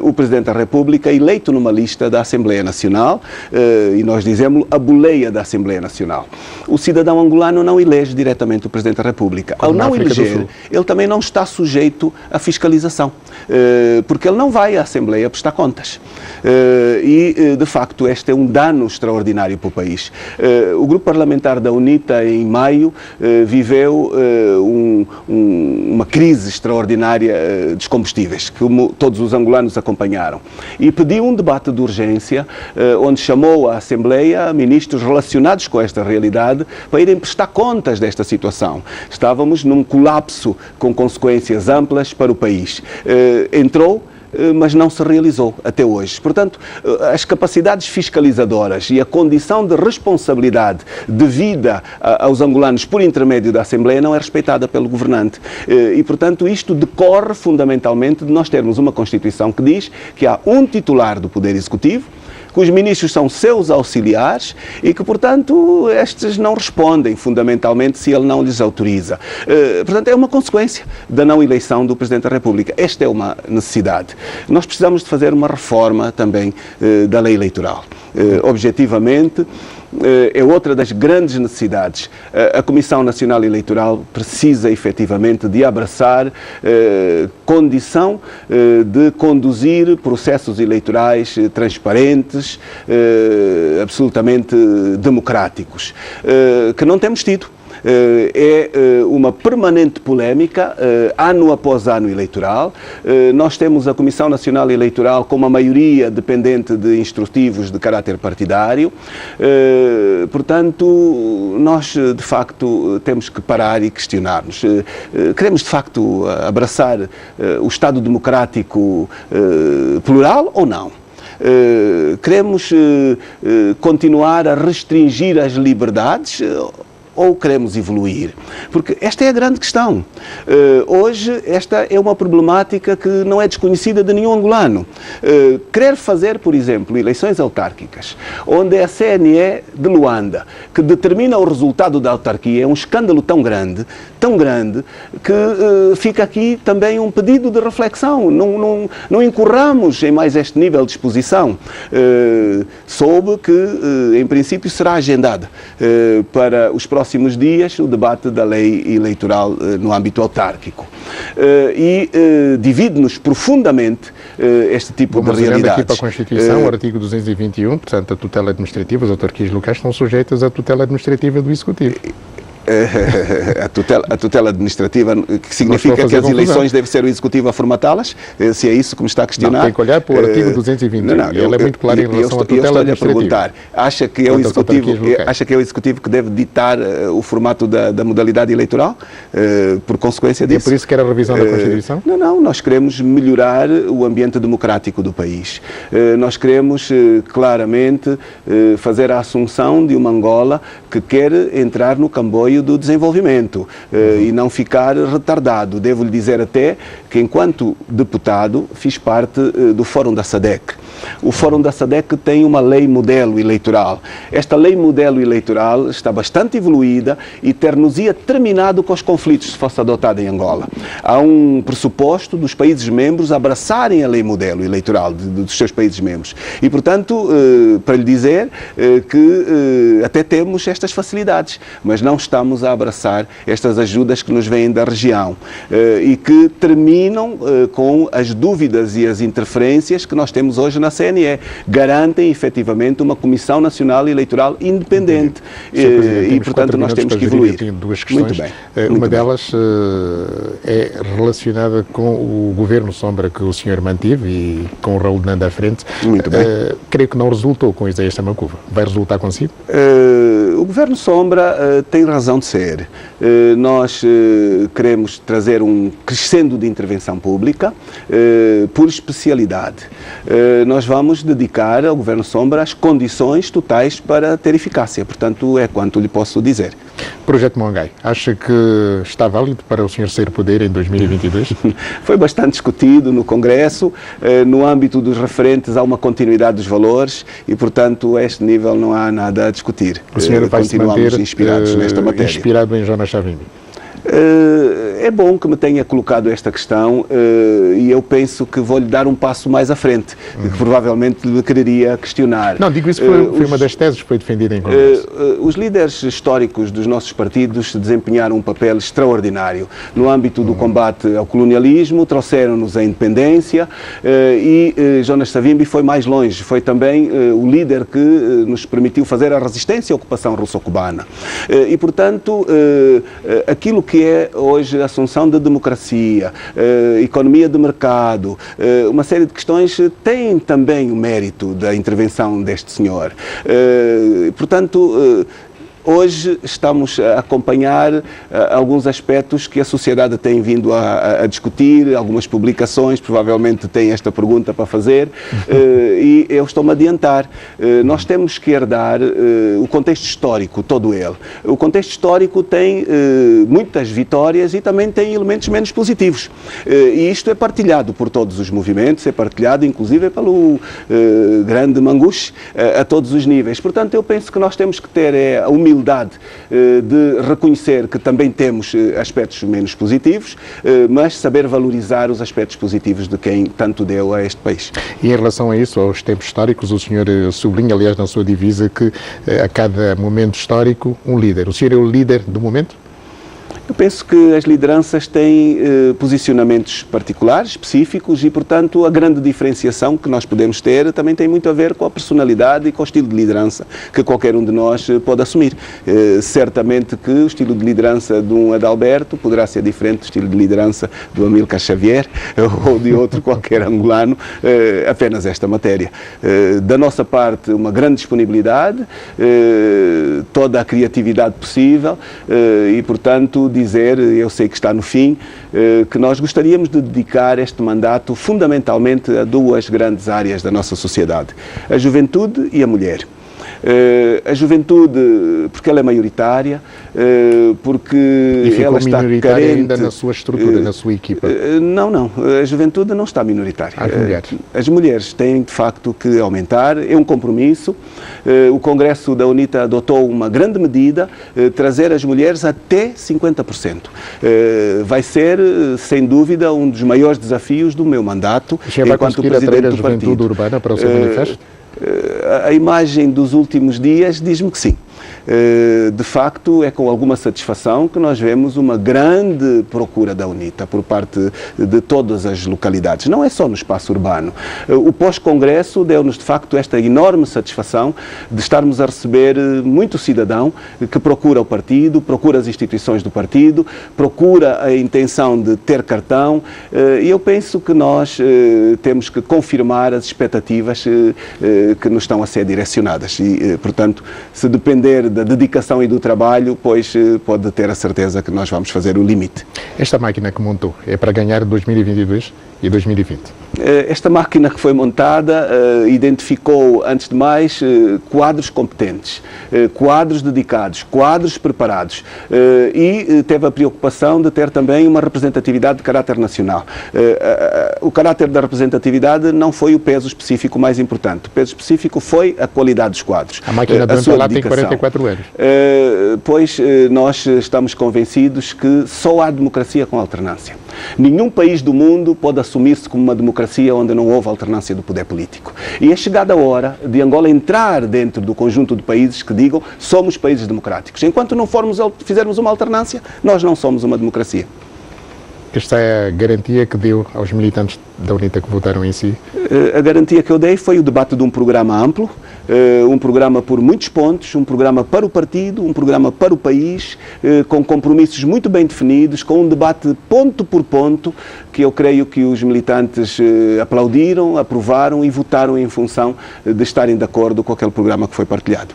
o Presidente da República eleito numa lista da Assembleia Nacional e nós dizemos a boleia da Assembleia Nacional. O cidadão angolano não elege diretamente o Presidente da República. Ao não eleger, ele também não está sujeito à fiscalização, porque ele não vai à Assembleia prestar contas. E, de facto, este é um dano extraordinário para o país. O Grupo Parlamentar da UNITA, em maio, viveu uma crise extraordinária dos combustíveis, como todos os angolanos acompanharam. E pediu um debate de urgência, onde chamou à Assembleia ministros relacionados com esta realidade para irem prestar contas desta situação. Estávamos num colapso com consequências amplas para o país. Entrou, mas não se realizou até hoje. Portanto, as capacidades fiscalizadoras e a condição de responsabilidade devida aos angolanos por intermédio da Assembleia não é respeitada pelo governante. E, portanto, isto decorre fundamentalmente de nós termos uma Constituição que diz que há um titular do Poder Executivo, que os ministros são seus auxiliares e que, portanto, estes não respondem fundamentalmente se ele não lhes autoriza. Portanto, é uma consequência da não eleição do Presidente da República. Esta é uma necessidade. Nós precisamos de fazer uma reforma também da lei eleitoral. Objetivamente, é outra das grandes necessidades. A Comissão Nacional Eleitoral precisa efetivamente de abraçar condição de conduzir processos eleitorais transparentes, absolutamente democráticos, que não temos tido. É uma permanente polémica, ano após ano eleitoral. Nós temos a Comissão Nacional Eleitoral com uma maioria dependente de instrutivos de caráter partidário. Portanto, nós, de facto, temos que parar e questionar-nos. Queremos, de facto, abraçar o Estado democrático plural ou não? Queremos continuar a restringir as liberdades ou queremos evoluir? Porque esta é a grande questão. Hoje, esta é uma problemática que não é desconhecida de nenhum angolano. Querer fazer, por exemplo, eleições autárquicas, onde é a CNE de Luanda, que determina o resultado da autarquia, é um escândalo tão grande, que fica aqui também um pedido de reflexão. Não incorramos em mais este nível de exposição. Soube que, em princípio, será agendada para os próximos dias o debate da lei eleitoral no âmbito autárquico. E divide-nos profundamente este tipo de realidades. Aqui para a Constituição, o artigo 221, portanto, a tutela administrativa, as autarquias locais estão sujeitas à tutela administrativa do Executivo. A tutela administrativa, que significa que as eleições deve ser o Executivo a formatá-las? Se é isso que me está a questionar? Não, tem que olhar para o artigo 221. Ele é muito claro em relação à tutela administrativa. A perguntar, acha que é o Executivo que deve ditar o formato da modalidade eleitoral? Por consequência disso? E é por isso que era a revisão da Constituição? Não, nós queremos melhorar o ambiente democrático do país. Nós queremos claramente fazer a assunção de uma Angola que quer entrar no camboio do desenvolvimento e não ficar retardado. Devo-lhe dizer até que, enquanto deputado, fiz parte do Fórum da SADC. O Fórum da SADC tem uma lei modelo eleitoral. Esta lei modelo eleitoral está bastante evoluída e ter-nos-ia terminado com os conflitos se fosse adotada em Angola. Há um pressuposto dos países membros abraçarem a lei modelo eleitoral dos seus países membros. E, portanto, para lhe dizer que até temos estas facilidades, mas não estamos a abraçar estas ajudas que nos vêm da região e que terminam com as dúvidas e as interferências que nós temos hoje na CNE. Garantem, efetivamente, uma Comissão Nacional Eleitoral independente. E, portanto, nós temos que evoluir. Tenho duas questões. Muito bem. Uma delas é relacionada com o governo sombra que o senhor manteve e com o Raul Nanda à frente. Muito bem. Creio que não resultou com Isaías Samacuva. Vai resultar consigo? O governo sombra tem razão de ser. Nós queremos trazer um crescendo de intervenção pública por especialidade. Nós vamos dedicar ao Governo Sombra as condições totais para ter eficácia. Portanto, é quanto lhe posso dizer. Projeto Mongai, acha que está válido para o senhor sair poder em 2022? Foi bastante discutido no Congresso. No âmbito dos referentes há uma continuidade dos valores e, portanto, a este nível não há nada a discutir. O senhor vai se manter inspirados nesta matéria. Inspirado em Jonas Savimbi? É bom que me tenha colocado esta questão e eu penso que vou-lhe dar um passo mais à frente, que provavelmente lhe quereria questionar. Não, digo isso foi uma das teses que foi defendida em Congresso. Os líderes históricos dos nossos partidos desempenharam um papel extraordinário no âmbito do combate ao colonialismo, trouxeram-nos a independência e Jonas Savimbi foi mais longe, foi também o líder que nos permitiu fazer a resistência à ocupação russo-cubana. E, portanto, aquilo que que é hoje a assunção da democracia, economia de mercado, uma série de questões têm também o mérito da intervenção deste senhor. Portanto, hoje estamos a acompanhar alguns aspectos que a sociedade tem vindo a discutir, algumas publicações provavelmente têm esta pergunta para fazer, e eu estou-me a adiantar. Nós temos que herdar o contexto histórico, todo ele. O contexto histórico tem muitas vitórias e também tem elementos menos positivos. E isto é partilhado por todos os movimentos, é partilhado inclusive pelo grande Manguche a todos os níveis. Portanto, eu penso que nós temos que ter a humildade de reconhecer que também temos aspectos menos positivos, mas saber valorizar os aspectos positivos de quem tanto deu a este país. E em relação a isso, aos tempos históricos, o senhor sublinha, aliás, na sua divisa, que a cada momento histórico, um líder. O senhor é o líder do momento? Eu penso que as lideranças têm posicionamentos particulares, específicos, e, portanto, a grande diferenciação que nós podemos ter também tem muito a ver com a personalidade e com o estilo de liderança que qualquer um de nós pode assumir. Certamente que o estilo de liderança de um Adalberto poderá ser diferente do estilo de liderança do Amílcar Xavier ou de outro qualquer angolano, apenas esta matéria. Da nossa parte, uma grande disponibilidade, toda a criatividade possível e, portanto, dizer, eu sei que está no fim, que nós gostaríamos de dedicar este mandato fundamentalmente a duas grandes áreas da nossa sociedade, a juventude e a mulher. A juventude, porque ela é maioritária, porque ela está carente... ainda na sua estrutura, na sua equipa? Não. A juventude não está minoritária. As mulheres? As mulheres têm, de facto, que aumentar. É um compromisso. O Congresso da UNITA adotou uma grande medida, trazer as mulheres até 50%. Vai ser, sem dúvida, um dos maiores desafios do meu mandato enquanto presidente do partido. A juventude urbana para o seu manifesto? A imagem dos últimos dias diz-me que sim. De facto, é com alguma satisfação que nós vemos uma grande procura da UNITA por parte de todas as localidades. Não é só no espaço urbano. O pós-congresso deu-nos, de facto, esta enorme satisfação de estarmos a receber muito cidadão que procura o partido, procura as instituições do partido, procura a intenção de ter cartão, e eu penso que nós temos que confirmar as expectativas que nos estão a ser direcionadas e, portanto, se depender da dedicação e do trabalho, pois pode ter a certeza que nós vamos fazer o limite. Esta máquina que montou é para ganhar 2022 e 2020? Esta máquina que foi montada identificou, antes de mais, quadros competentes, quadros dedicados, quadros preparados e teve a preocupação de ter também uma representatividade de caráter nacional. O caráter da representatividade não foi o peso específico mais importante. O peso específico foi a qualidade dos quadros. A máquina do MPLA tem 44 anos. Pois nós estamos convencidos que só há democracia com alternância. Nenhum país do mundo pode assumir-se como uma democracia onde não houve alternância do poder político. E é chegada a hora de Angola entrar dentro do conjunto de países que digam somos países democráticos. Enquanto não fizermos uma alternância, nós não somos uma democracia. Esta é a garantia que deu aos militantes da UNITA que votaram em si? A garantia que eu dei foi o debate de um programa amplo, um programa por muitos pontos, um programa para o partido, um programa para o país, com compromissos muito bem definidos, com um debate ponto por ponto, que eu creio que os militantes aplaudiram, aprovaram e votaram em função de estarem de acordo com aquele programa que foi partilhado.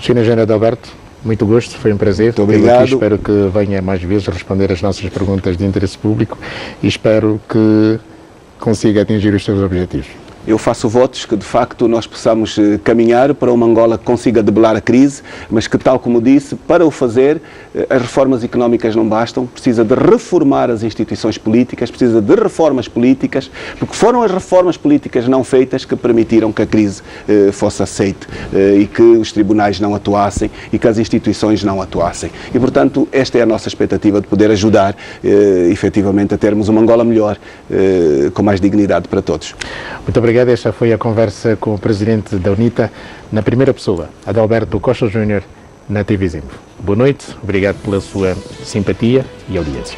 Sr. Engenheiro Adalberto, muito gosto, foi um prazer. Muito obrigado. Aqui, espero que venha mais vezes responder as nossas perguntas de interesse público e espero que consiga atingir os seus objetivos. Eu faço votos que, de facto, nós possamos caminhar para uma Angola que consiga debelar a crise, mas que, tal como disse, para o fazer, as reformas económicas não bastam, precisa de reformar as instituições políticas, precisa de reformas políticas, porque foram as reformas políticas não feitas que permitiram que a crise fosse aceite e que os tribunais não atuassem e que as instituições não atuassem. E, portanto, esta é a nossa expectativa de poder ajudar, efetivamente, a termos uma Angola melhor, com mais dignidade para todos. Muito obrigado. Esta foi a conversa com o presidente da UNITA, na primeira pessoa, Adalberto Costa Júnior, na TV Zimbo. Boa noite, obrigado pela sua simpatia e audiência.